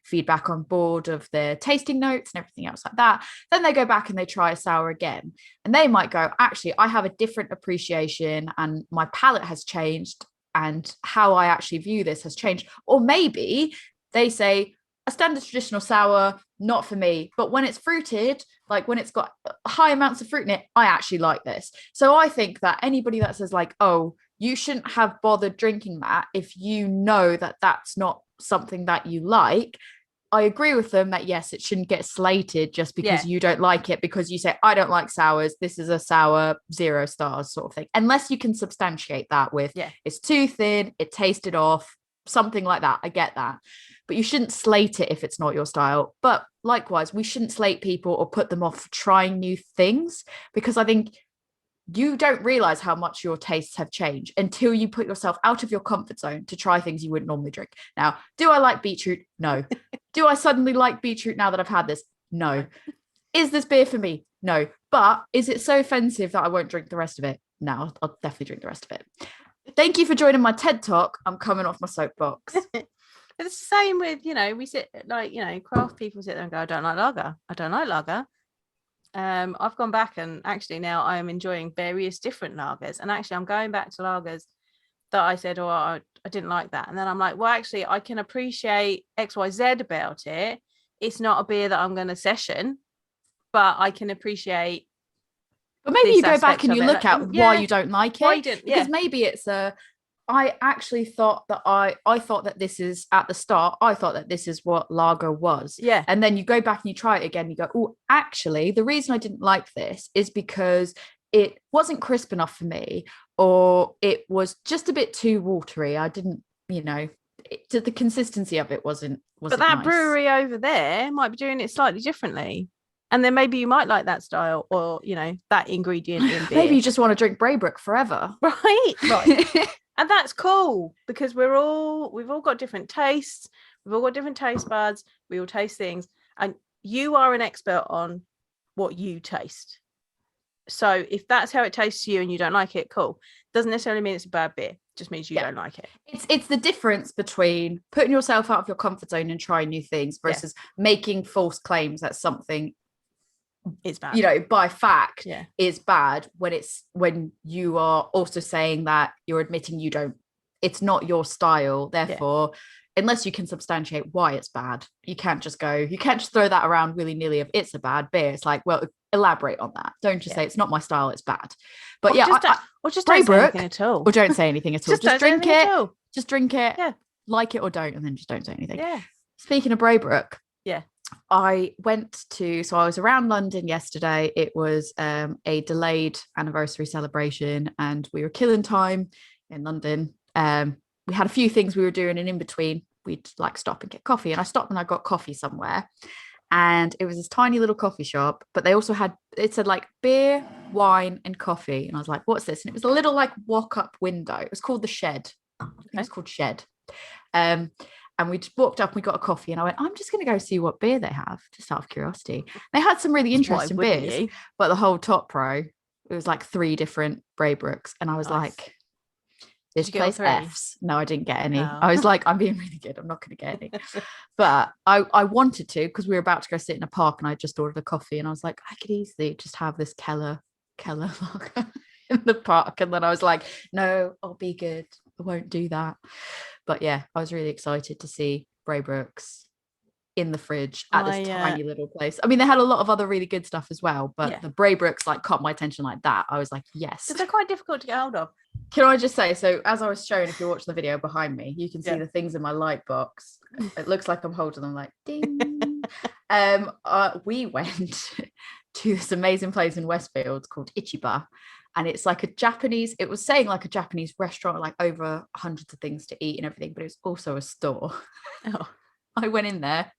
feedback on board of their tasting notes and everything else like that. Then they go back and they try a sour again. And they might go, actually, I have a different appreciation and my palate has changed and how I actually view this has changed. Or maybe they say, a standard traditional sour, not for me. But when it's fruited, like when it's got high amounts of fruit in it, I actually like this. So I think that anybody that says like, oh, you shouldn't have bothered drinking that if you know that that's not something that you like, I agree with them that yes, it shouldn't get slated just because you don't like it, because you say, I don't like sours, this is a sour, 0 stars sort of thing. Unless you can substantiate that with it's too thin, it tasted off, something like that. I get that. But you shouldn't slate it if it's not your style. But likewise, we shouldn't slate people or put them off trying new things, because I think you don't realize how much your tastes have changed until you put yourself out of your comfort zone to try things you wouldn't normally drink. Now, do I like beetroot? No. Do I suddenly like beetroot now that I've had this? No. Is this beer for me? No. But is it so offensive that I won't drink the rest of it? No, I'll definitely drink the rest of it. Thank you for joining my TED Talk. I'm coming off my soapbox. It's the same with, we sit like, craft people sit there and go, I don't like lager. I don't like lager. I've gone back and actually now I am enjoying various different lagers. And actually I'm going back to lagers that I said, oh, I didn't like that. And then I'm like, well, actually I can appreciate XYZ about it. It's not a beer that I'm going to session, but I can appreciate. But maybe you go back and you look at why you don't like it. Because maybe it's I actually thought that I thought that this is at the start, I thought that this is what lager was. Yeah. And then you go back and you try it again. You go, oh, actually, the reason I didn't like this is because it wasn't crisp enough for me, or it was just a bit too watery. I didn't, the consistency of it wasn't But that nice. Brewery over there might be doing it slightly differently. And then maybe you might like that style, or, that ingredient in beer. Maybe you just want to drink Braybrook forever. Right. And that's cool, because we've all got different tastes. We've all got different taste buds. We all taste things. And you are an expert on what you taste. So if that's how it tastes to you and you don't like it, cool. Doesn't necessarily mean it's a bad beer. It just means you don't like it. It's the difference between putting yourself out of your comfort zone and trying new things versus making false claims that something is bad, by fact is bad, when you are also saying that you're admitting it's not your style, therefore unless you can substantiate why it's bad, you can't just throw that around willy-nilly of it's a bad beer. It's like, well, elaborate on that. Don't just say it's not my style, it's bad. But or just don't say anything at all, or don't say anything at all. just drink it, like it or don't, and then just don't say anything. Speaking of Braybrook, I was around London yesterday. It was a delayed anniversary celebration and we were killing time in London. We had a few things we were doing, and in between we'd like stop and get coffee, and I stopped and I got coffee somewhere, and it was this tiny little coffee shop, but they also it said like beer, wine and coffee, and I was like, what's this? And it was a little like walk-up window. It was called The Shed. It was called Shed. And we just walked up and we got a coffee and I went, I'm just going to go see what beer they have, just out of curiosity. They had some really interesting beers, but the whole top row, it was like 3 different Braybrookes. And I was like, this place F's. No, I didn't get any. I was like, I'm being really good. I'm not going to get any. But I wanted to, because we were about to go sit in a park and I just ordered a coffee and I was like, I could easily just have this Keller lager in the park. And then I was like, no, I'll be good. I won't do that. But yeah, I was really excited to see Braybrookes in the fridge at this tiny little place. I mean, they had a lot of other really good stuff as well, but the Braybrookes like caught my attention like that. I was like, yes. So they're quite difficult to get hold of. Can I just say, so as I was showing, if you're watching the video behind me, you can see the things in my light box. It looks like I'm holding them like ding. We went to this amazing place in Westfield called Ichiba. And it's like a Japanese, it was saying like a Japanese restaurant, like over hundreds of things to eat and everything, but it's also a store. Oh. I went in there.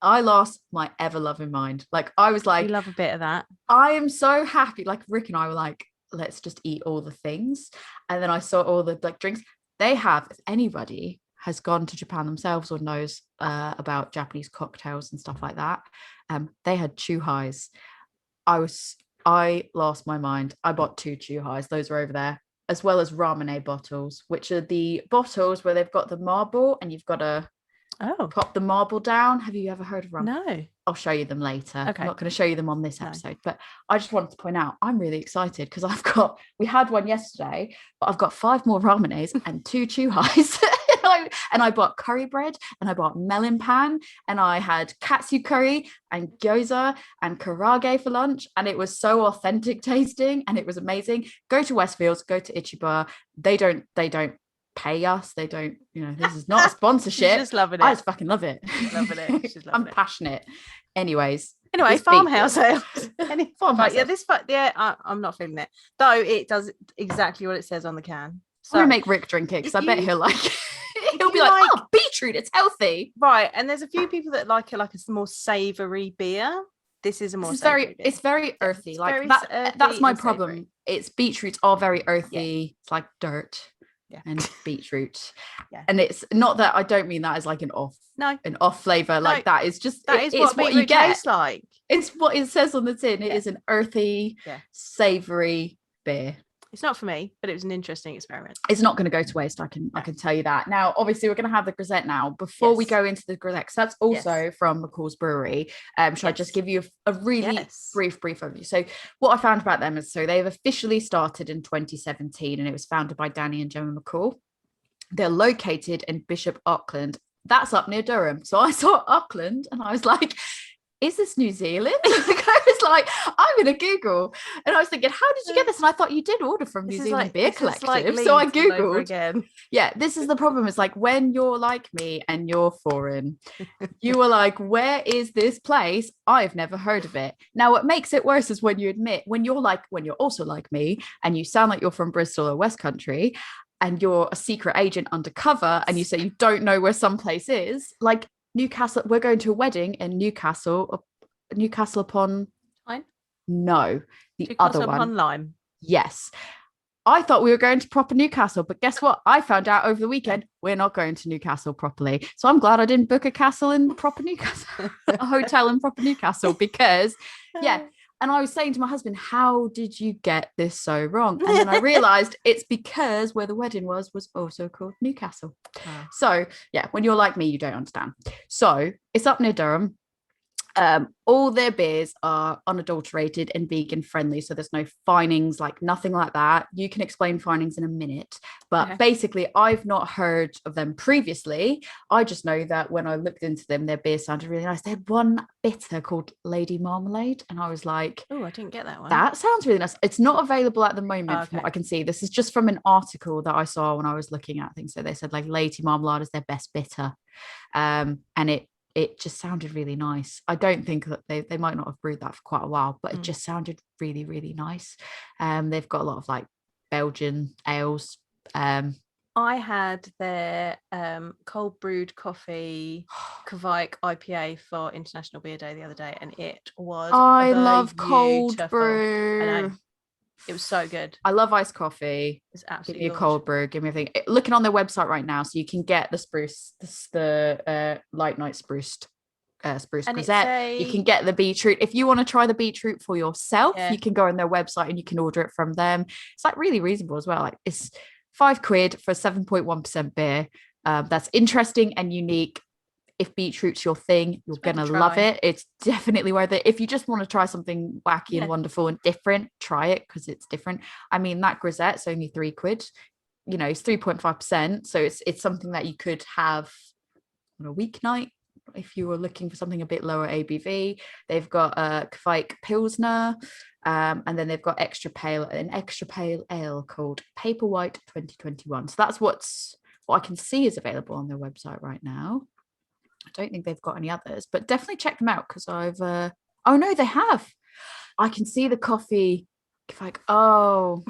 I lost my ever-loving mind. Like, I was like, you love a bit of that. I am so happy. Like, Rick and I were like, let's just eat all the things. And then I saw all the like drinks they have. If anybody has gone to Japan themselves or knows about Japanese cocktails and stuff like that, they had chuhais. I lost my mind. I bought 2 chuhais. Those are over there, as well as ramen bottles, which are the bottles where they've got the marble and you've got to pop the marble down. Have you ever heard of ramen? No. I'll show you them later. Okay. I'm not going to show you them on this episode, but I just wanted to point out I'm really excited because we had one yesterday, but I've got 5 more ramenes and 2 chuhais. And I bought curry bread and I bought melon pan and I had katsu curry and gyoza and karage for lunch, and it was so authentic tasting and it was amazing. Go to Westfields, go to Ichiba. They don't pay us. They don't, this is not a sponsorship. Just loving it. I just fucking love it. Loving it. She's loving I'm passionate. Anyway, Farmhouse ale. Farmhouse. I'm not feeling it. Though it does exactly what it says on the can. So I'm gonna make Rick drink it because I bet he'll like he'll be like, oh, beetroot, it's healthy. Right. And there's a few people that like a more savoury beer. This is a more savoury beer. It's very earthy. That's my problem. Savory. It's beetroots are very earthy. Yeah. It's like dirt. Yeah. And beetroot. Yeah. And it's not that, I don't mean that as like an off flavor. Like that is just it's what you get. Tastes like. It's what it says on the tin. It is an earthy, savory beer. It's not for me, but it was an interesting experiment. It's not going to go to waste. I can tell you that. Now, obviously, we're going to have the Grisette now. Before we go into the Grisette, because that's also from McColls Brewery. Should I just give you a really brief overview? So what I found about them is, so they've officially started in 2017, and it was founded by Danny and Gemma McCall. They're located in Bishop Auckland. That's up near Durham. So I saw Auckland, and I was like, is this New Zealand? I was like, I'm going to Google. And I was thinking, how did you get this? And I thought you did order from New Zealand Beer Collective. So I Googled. Again. Yeah, this is the problem. It's like when you're like me and you're foreign, you were like, where is this place? I've never heard of it. Now, what makes it worse is when you admit, when you're also like me and you sound like you're from Bristol or West Country and you're a secret agent undercover and you say you don't know where some place is, like, Newcastle, we're going to a wedding in Newcastle upon Lyme? No, the other one. Upon Lyme. Yes. I thought we were going to proper Newcastle, but guess what? I found out over the weekend we're not going to Newcastle properly. So I'm glad I didn't book a castle in proper Newcastle, a hotel in proper Newcastle, because and I was saying to my husband, how did you get this so wrong? And then I realized it's because where the wedding was also called Newcastle. Oh. So yeah, when you're like me, you don't understand. So it's up near Durham. All their beers are unadulterated and vegan friendly, so there's no finings, like nothing like that. You can explain finings in a minute, but basically I've not heard of them previously. I just know that when I looked into them, their beer sounded really nice. They had one bitter called Lady Marmalade, and I was like, oh, I didn't get that one. That sounds really nice. It's not available at the moment from what I can see. This is just from an article that I saw when I was looking at things. So they said like Lady Marmalade is their best bitter, and it just sounded really nice. I don't think that they might not have brewed that for quite a while, but it just sounded really, really nice. They've got a lot of like Belgian ales. I had their cold brewed coffee Kvike IPA for International Beer Day the other day, and it was I love cold brew. I know. It was so good. I love iced coffee. It's absolutely give me a cold brew. Give me everything. Looking on their website right now, so you can get the spruce, the light night spruced spruce and Grisette. You can get the beetroot. If you want to try the beetroot for yourself, you can go on their website and you can order it from them. It's like really reasonable as well. Like it's £5 for 7.1% beer. That's interesting and unique. If beetroot's your thing, you're gonna love it. It's definitely worth it. If you just want to try something wacky and wonderful and different, try it because it's different. I mean, that Grisette's only £3. You know, it's 3.5%. So it's something that you could have on a weeknight if you were looking for something a bit lower ABV. They've got a Kvike Pilsner, and then they've got an extra pale ale called Paper White 2021. So that's what I can see is available on their website right now. I don't think they've got any others, but definitely check them out because I've oh no, they have. I can see the coffee. Like, oh,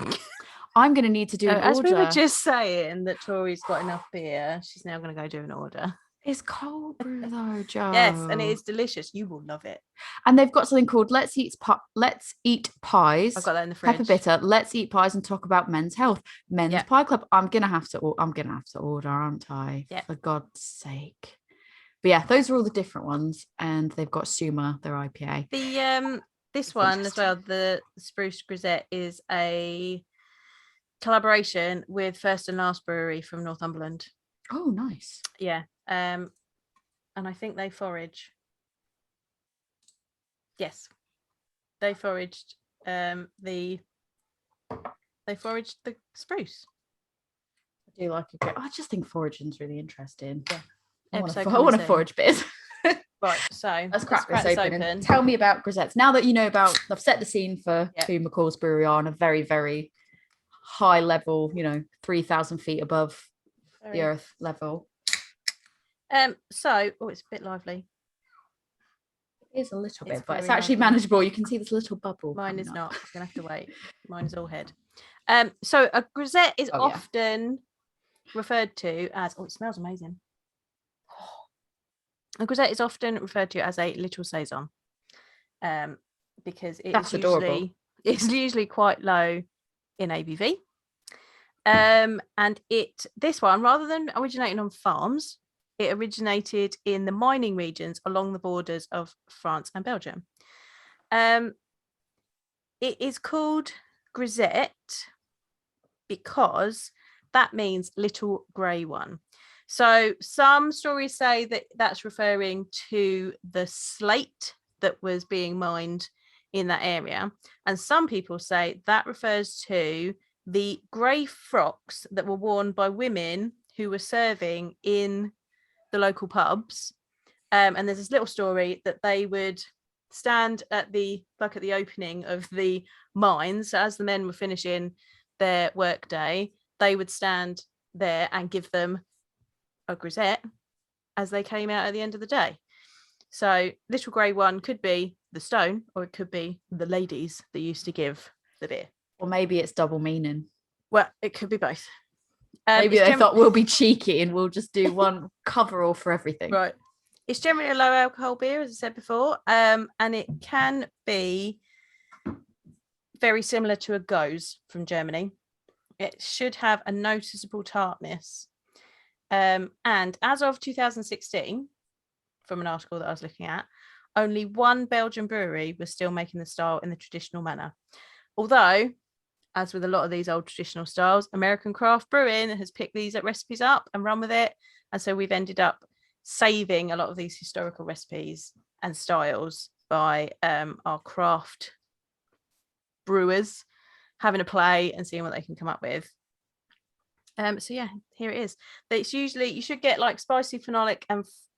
I'm gonna need to do an order. As we were just saying that Tori's got enough beer, she's now gonna go do an order. It's cold brew though, Joe. Yes, and it is delicious. You will love it. And they've got something called Let's Eat Pies. I've got that in the fridge. Pepper bitter. Let's eat pies and talk about men's health. Men's Pie Club. I'm gonna have to order, aren't I? Yeah. For God's sake. But yeah, those are all the different ones, and they've got Suma, their IPA. This one as well, the Spruce Grisette, is a collaboration with First and Last Brewery from Northumberland. Oh, nice. Yeah. And I think they forage. Yes. They foraged the spruce. I do like it. I just think foraging's really interesting. Yeah. I want to forage beers. Right, so let's crack this open. And tell me about Grisettes. Now that you know about, I've set the scene for who McColls Brewery are on a very, very high level, 3,000 feet above the earth level. It's a bit lively. It is a little bit, but it's actually manageable. You can see this little bubble. Mine is not. I'm gonna have to wait. Mine is all head. So a Grisette is often referred to as. Oh, it smells amazing. A Grisette is often referred to as a little Saison, because it's usually quite low in ABV. And this one, rather than originating on farms, it originated in the mining regions along the borders of France and Belgium. It is called Grisette because that means little grey one. So some stories say that that's referring to the slate that was being mined in that area. And some people say that refers to the grey frocks that were worn by women who were serving in the local pubs. And there's this little story that they would stand at the opening of the mines. So as the men were finishing their work day, they would stand there and give them a Grisette as they came out at the end of the day. So little grey one could be the stone, or it could be the ladies that used to give the beer. Or maybe it's double meaning. Well, it could be both. Maybe they thought we'll be cheeky and we'll just do one coverall for everything. Right. It's generally a low alcohol beer, as I said before, and it can be very similar to a Goes from Germany. It should have a noticeable tartness. And as of 2016, from an article that I was looking at, only one Belgian brewery was still making the style in the traditional manner. Although, as with a lot of these old traditional styles, American craft brewing has picked these recipes up and run with it. And so we've ended up saving a lot of these historical recipes and styles by our craft brewers having a play and seeing what they can come up with. So yeah, here it is. It's usually, you should get like spicy, phenolic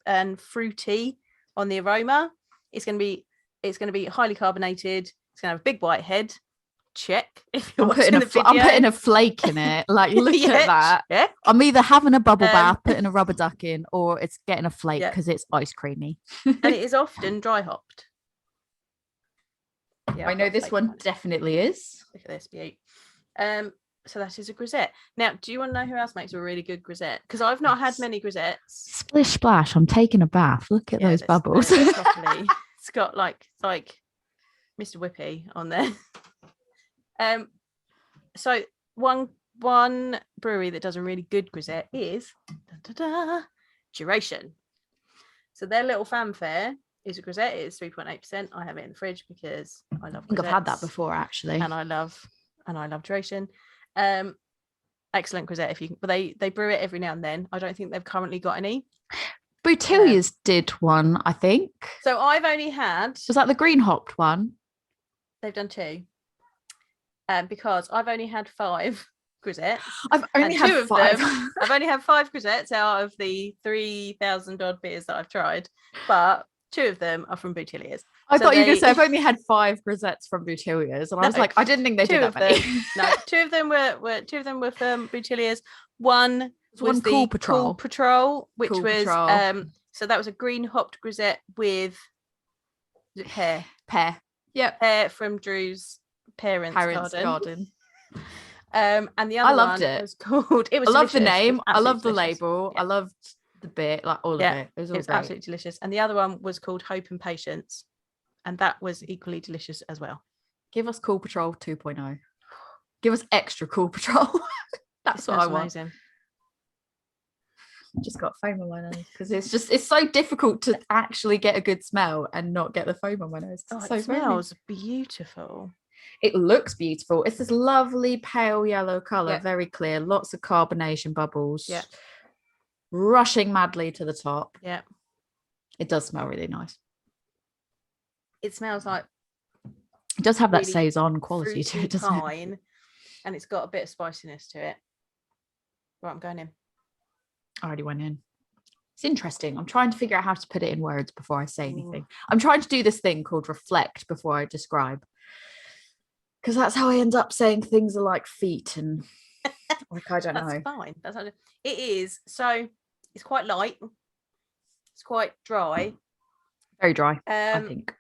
and fruity on the aroma. It's going to be highly carbonated. It's going to have a big white head. Check. If you're watching the video. I'm putting a flake in it. Like, look at that. Yeah. I'm either having a bubble bath, putting a rubber duck in, or it's getting a flake because it's ice creamy. And it is often dry hopped. Yeah, I know this one definitely is. Look at this beauty. So that is a Grisette. Now, do you want to know who else makes a really good Grisette? Because I've not had many Grisettes. Splish splash! I'm taking a bath. Look at those bubbles. It's got like Mr. Whippy on there. So one brewery that does a really good grisette is Duration. So their little fanfare is a grisette. It is 3.8%. I have it in the fridge because I love. I think I've had that before actually, and I love Duration. Excellent grisette. But they brew it every now and then. I don't think they've currently got any. Boutiliers did one, I think. So I've only had. Was that the green hopped one? They've done 2. Because I've only had 5 grisettes. I've only had 5. I've only had 5 grisettes out of the 3,000 odd beers that I've tried, but 2 of them are from Boutiliers. I thought you were going to say I've only had 5 grisettes from Boutiliers, and I was like, I didn't think they did that many. No, 2 of them were from Boutiliers. One was the Cool Patrol, which Cool was Patrol. So that was a green hopped grisette with pear. Yep. Pear from Drew's parents garden. And the other I loved one it. was called. It was. I loved the delicious. name. I loved the Delicious. label. Yeah. I loved the bit, like all of it. It was absolutely delicious. And the other one was called Hope and Patience, and that was equally delicious as well. Give us Cool Patrol 2.0. Give us extra Cool Patrol. That's what I want. Amazing. Just got foam on my nose because it's so difficult to actually get a good smell and not get the foam on my nose. It smells beautiful. It looks beautiful. It's this lovely pale yellow color, very clear, lots of carbonation bubbles, rushing madly to the top. Yeah, it does smell really nice. It smells like it does have really that Saison quality to it, doesn't it? And it's got a bit of spiciness to it. Right, I'm going in. I already went in. It's interesting. I'm trying to figure out how to put it in words before I say anything. I'm trying to do this thing called reflect before I describe, because that's how I end up saying things are like feet and like I don't know. That's fine. It is. So it's quite light. It's quite dry. Very dry. I think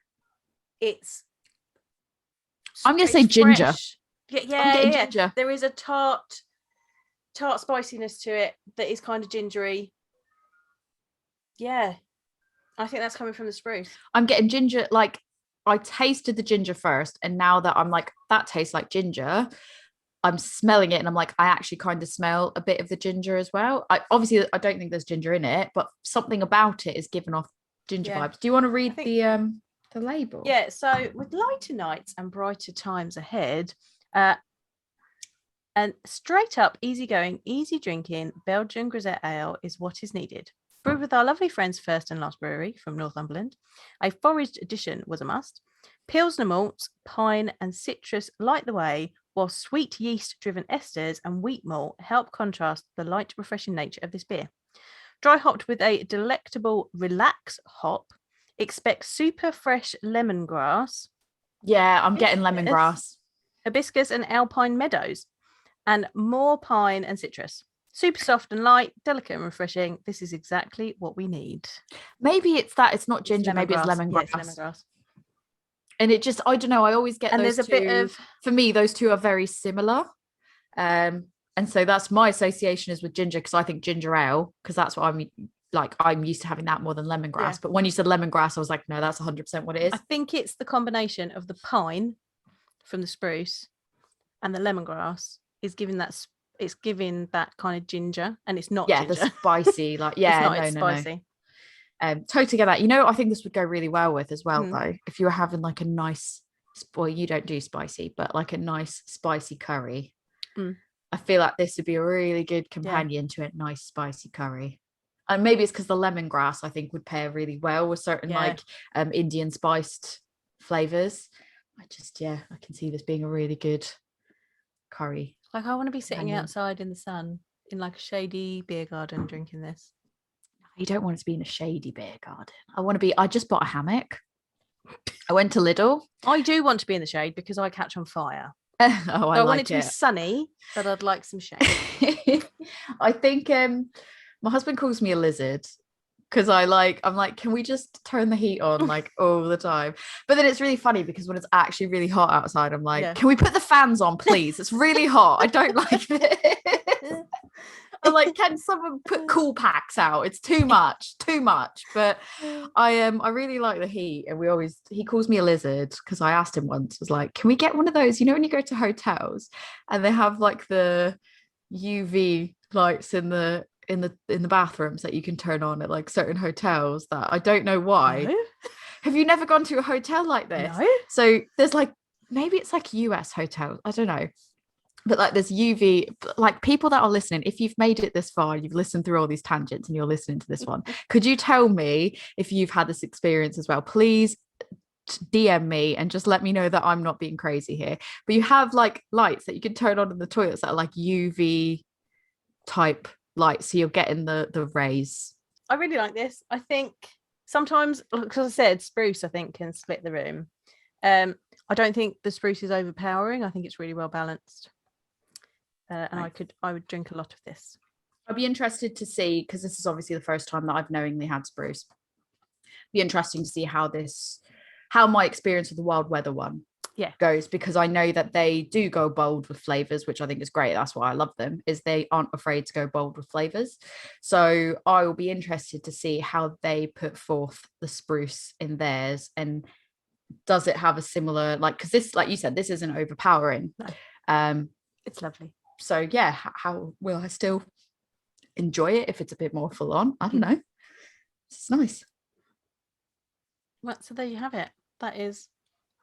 I'm going to say ginger. Fresh. Yeah. Ginger. There is a tart spiciness to it that is kind of gingery. Yeah, I think that's coming from the spruce. I'm getting ginger. Like, I tasted the ginger first, and now that I'm like, that tastes like ginger, I'm smelling it and I'm like, I actually kind of smell a bit of the ginger as well. I don't think there's ginger in it, but something about it is giving off ginger vibes. Do you want to read the label? Yeah, so with lighter nights and brighter times ahead, and straight up, easygoing, easy drinking Belgian Grisette Ale is what is needed. Brewed with our lovely friends First and Last Brewery from Northumberland, a foraged edition was a must. Pilsner malts, pine and citrus light the way, while sweet yeast-driven esters and wheat malt help contrast the light, refreshing nature of this beer. Dry hopped with a delectable relax hop, expect super fresh lemongrass. Yeah, I'm getting lemongrass. Hibiscus and alpine meadows. And more pine and citrus. Super soft and light, delicate and refreshing. This is exactly what we need. Maybe it's that. It's not ginger. Maybe it's lemongrass. Yeah, it's lemongrass. And it just, I don't know. I always get those there's a two. Bit of... For me, those two are very similar. And so that's my association is with ginger, because I think ginger ale, because that's what I'm used to having that more than lemongrass. Yeah. But when you said lemongrass, I was like, no, that's 100% what it is. I think it's the combination of the pine from the spruce and the lemongrass is giving that kind of ginger, and it's not ginger. The spicy, like it's spicy. Totally get that. I think this would go really well with as well though, if you were having like a nice, well, you don't do spicy, but like a nice spicy curry. I feel like this would be a really good companion to a nice spicy curry. And maybe it's because the lemongrass I think would pair really well with certain Indian spiced flavors. I can see this being a really good curry. Like, I want to be sitting outside in the sun in like a shady beer garden drinking this. You don't want it to be in a shady beer garden. I just bought a hammock. I went to Lidl. I do want to be in the shade because I catch on fire. I want it to be sunny, but I'd like some shade. I think my husband calls me a lizard because I'm like, can we just turn the heat on like all the time? But then it's really funny because when it's actually really hot outside, I'm like, can we put the fans on, please? It's really hot. I don't like this. I'm like, can someone put cool packs out? It's too much. But I really like the heat, and he calls me a lizard because I asked him once, was like, can we get one of those, you know, when you go to hotels and they have like the UV lights in the bathrooms that you can turn on at like certain hotels, that I don't know why. No. Have you never gone to a hotel like this? No. So there's like, maybe it's like US hotels, I don't know, but like there's UV, like people that are listening, if you've made it this far, you've listened through all these tangents and you're listening to this one, could you tell me if you've had this experience as well? Please DM me and just let me know that I'm not being crazy here. But you have like lights that you can turn on in the toilets that are like UV type lights, so you're getting the rays. I really like this. I think sometimes, because I said spruce, I think can split the room. I don't think the spruce is overpowering. I think it's really well balanced. And right. I would drink a lot of this. I'd be interested to see, because this is obviously the first time that I've knowingly had spruce. Be interesting to see how my experience with the wild weather one goes, because I know that they do go bold with flavors, which I think is great. That's why I love them, is they aren't afraid to go bold with flavors. So I will be interested to see how they put forth the spruce in theirs, and does it have a similar, like, because this, like you said, this isn't overpowering. No. It's lovely. So yeah, how will I still enjoy it if it's a bit more full on? I don't know. It's nice. Well, so there you have it. That is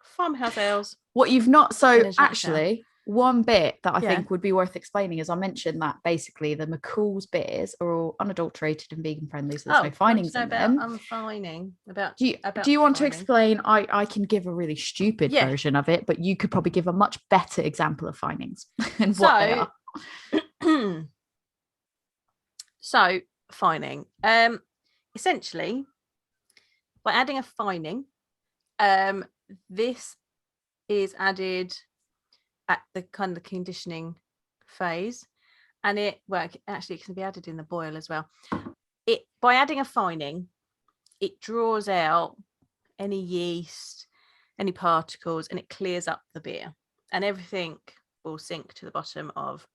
Farmhouse ales. What you've not, so actually one bit that I think would be worth explaining is I mentioned that basically the McColls beers are all unadulterated and vegan friendly, so there's no finings in them. Do you want to explain? I can give a really stupid version of it, but you could probably give a much better example of finings and what they are. So fining, essentially, by adding a fining, this is added at the kind of the conditioning phase, and it can be added in the boil as well. By adding a fining, it draws out any yeast, any particles, and it clears up the beer, and everything will sink to the bottom of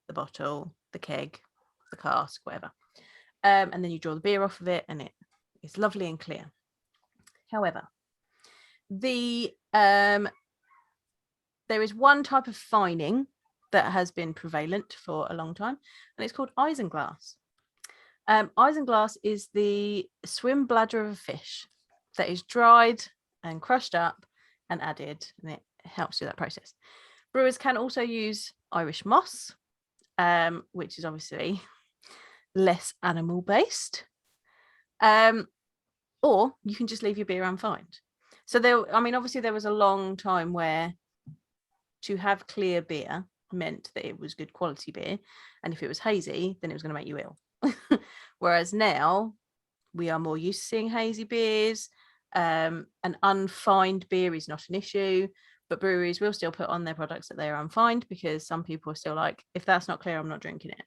the bottle, the keg, the cask, whatever. And then you draw the beer off of it, and it is lovely and clear. However, there is one type of fining that has been prevalent for a long time, and it's called isinglass. Isinglass is the swim bladder of a fish that is dried and crushed up and added, and it helps do that process. Brewers can also use Irish moss, which is obviously less animal based, or you can just leave your beer unfined. So obviously there was a long time where to have clear beer meant that it was good quality beer, and if it was hazy, then it was going to make you ill. Whereas now we are more used to seeing hazy beers. An unfined beer is not an issue, but breweries will still put on their products that they are unfined, because some people are still like, if that's not clear, I'm not drinking it.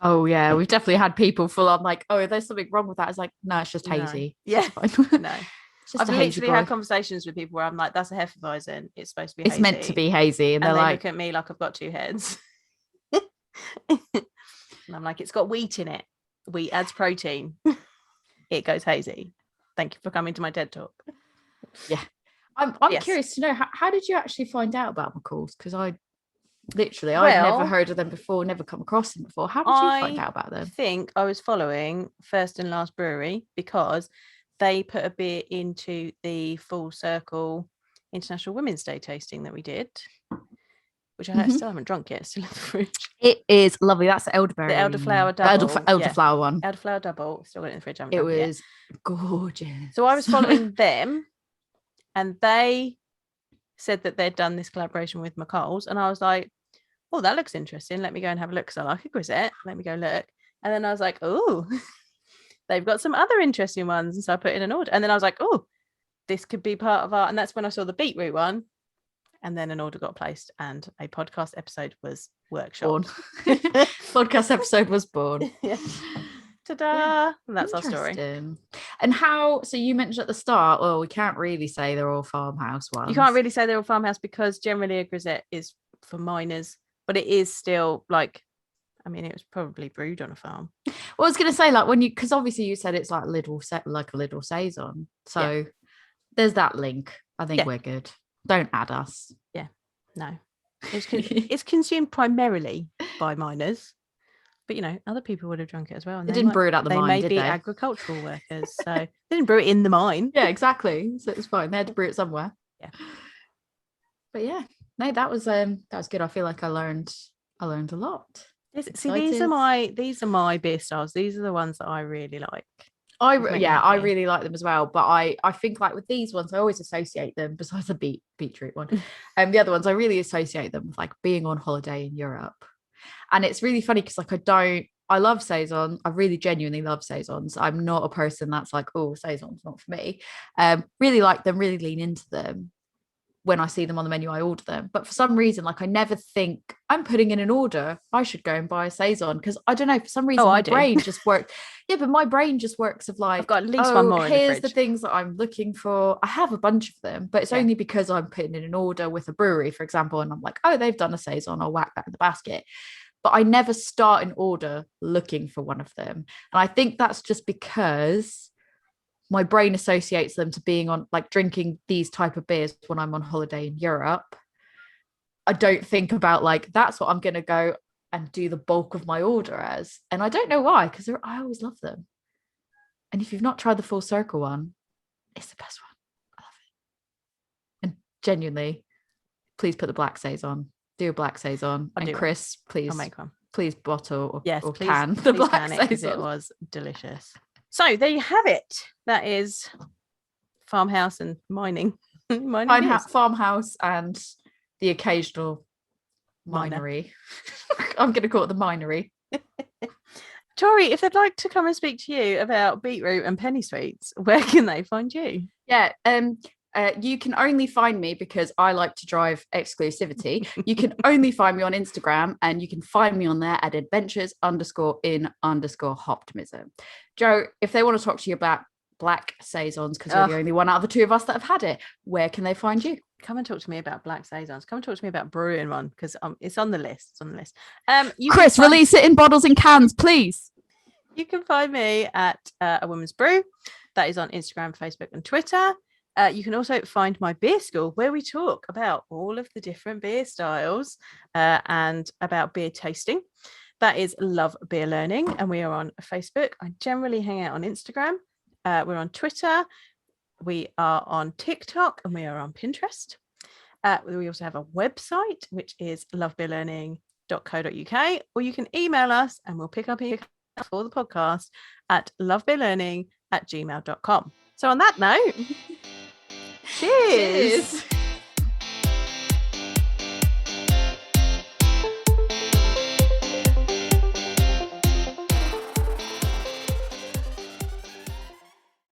Oh yeah, we've definitely had people full on like, oh, there's something wrong with that. It's like, no, it's just hazy. No. Yeah. No. I've literally had conversations with people where I'm like, that's a Hefeweizen. It's supposed to be hazy. It's meant to be hazy. And they're like, look at me like I've got two heads. And I'm like, it's got wheat in it. Wheat adds protein. It goes hazy. Thank you for coming to my TED Talk. Yeah. I'm curious to know, how did you actually find out about McColls? Because I've never heard of them before, never come across them before. How did you find out about them? I think I was following First and Last Brewery because they put a beer into the Full Circle International Women's Day tasting that we did, which I still haven't drunk yet. It's still in the fridge. It is lovely. That's the elderberry. The elderflower double. Elderflower one. Elderflower double. Still got it in the fridge. It was gorgeous. So I was following them, and they said that they'd done this collaboration with McColls, and I was like, oh, that looks interesting. Let me go and have a look, because I like a Grisette. Let me go look. And then I was like, oh, they've got some other interesting ones. And so I put in an order. And then I was like, oh, this could be part of our... And that's when I saw the beetroot one. And then an order got placed, and a podcast episode was workshopped. Podcast episode was born. Yeah. Ta-da! And that's our story. And how, so you mentioned at the start, well, we can't really say they're all farmhouse ones. You can't really say they're all farmhouse, because generally a Grisette is for minors, but it is still like I mean, it was probably brewed on a farm. Well, I was going to say, like, because obviously you said it's like a little saison. So there's that link. I think we're good. Don't add us. Yeah, no. It's consumed primarily by miners. But, you know, other people would have drunk it as well. And they didn't brew it at the mine, did they? They may be agricultural workers. So they didn't brew it in the mine. Yeah, exactly. So it's fine. They had to brew it somewhere. Yeah. But yeah, no, that was good. I feel like I learned a lot. See, these are my beer styles. These are the ones that I really like. I really like them as well. But I think like with these ones, I always associate them, besides the beetroot one, and the other ones, I really associate them with like being on holiday in Europe. And it's really funny because like I love Saison. I really genuinely love Saisons. I'm not a person that's like, oh, Saison's not for me. Really like them, really lean into them. When I see them on the menu, I order them. But for some reason, like I never think I'm putting in an order, I should go and buy a Saison, because I don't know, for some reason my brain just works. Yeah, but my brain just works of like, I've got at least one more. Here's the things that I'm looking for. I have a bunch of them, but it's only because I'm putting in an order with a brewery, for example, and I'm like, oh, they've done a Saison, I'll whack that in the basket. But I never start an order looking for one of them. And I think that's just because my brain associates them to being on, like, drinking these type of beers when I'm on holiday in Europe. I don't think about like, that's what I'm going to go and do the bulk of my order as. And I don't know why, because I always love them. And if you've not tried the Full Circle one, it's the best one. I love it. And genuinely, please put the black Saison. Do a black Saison. And Chris, please, I'll make one. Please bottle or please, can the black Saison. It was delicious. So there you have it. That is Farmhouse and mining. Farmhouse and the occasional minery. I'm going to call it the minery. Tori, if they'd like to come and speak to you about beetroot and penny sweets, where can they find you? Yeah, you can only find me, because I like to drive exclusivity. You can only find me on Instagram, and you can find me on there at adventures_in_optimism. Joe, if they want to talk to you about black Saisons, because you're the only one out of the two of us that have had it, where can they find you? Come and talk to me about black Saisons. Come and talk to me about brewing one, because it's on the list. It's on the list. Chris, release it in bottles and cans, please. You can find me at A Woman's Brew. That is on Instagram, Facebook, and Twitter. You can also find my beer school, where we talk about all of the different beer styles and about beer tasting. That is Love Beer Learning, and we are on Facebook. I generally hang out on Instagram. We're on Twitter. We are on TikTok, and we are on Pinterest. We also have a website, which is lovebeerlearning.co.uk, or you can email us and we'll pick up for the podcast at lovebeerlearning@gmail.com. So on that note, cheers.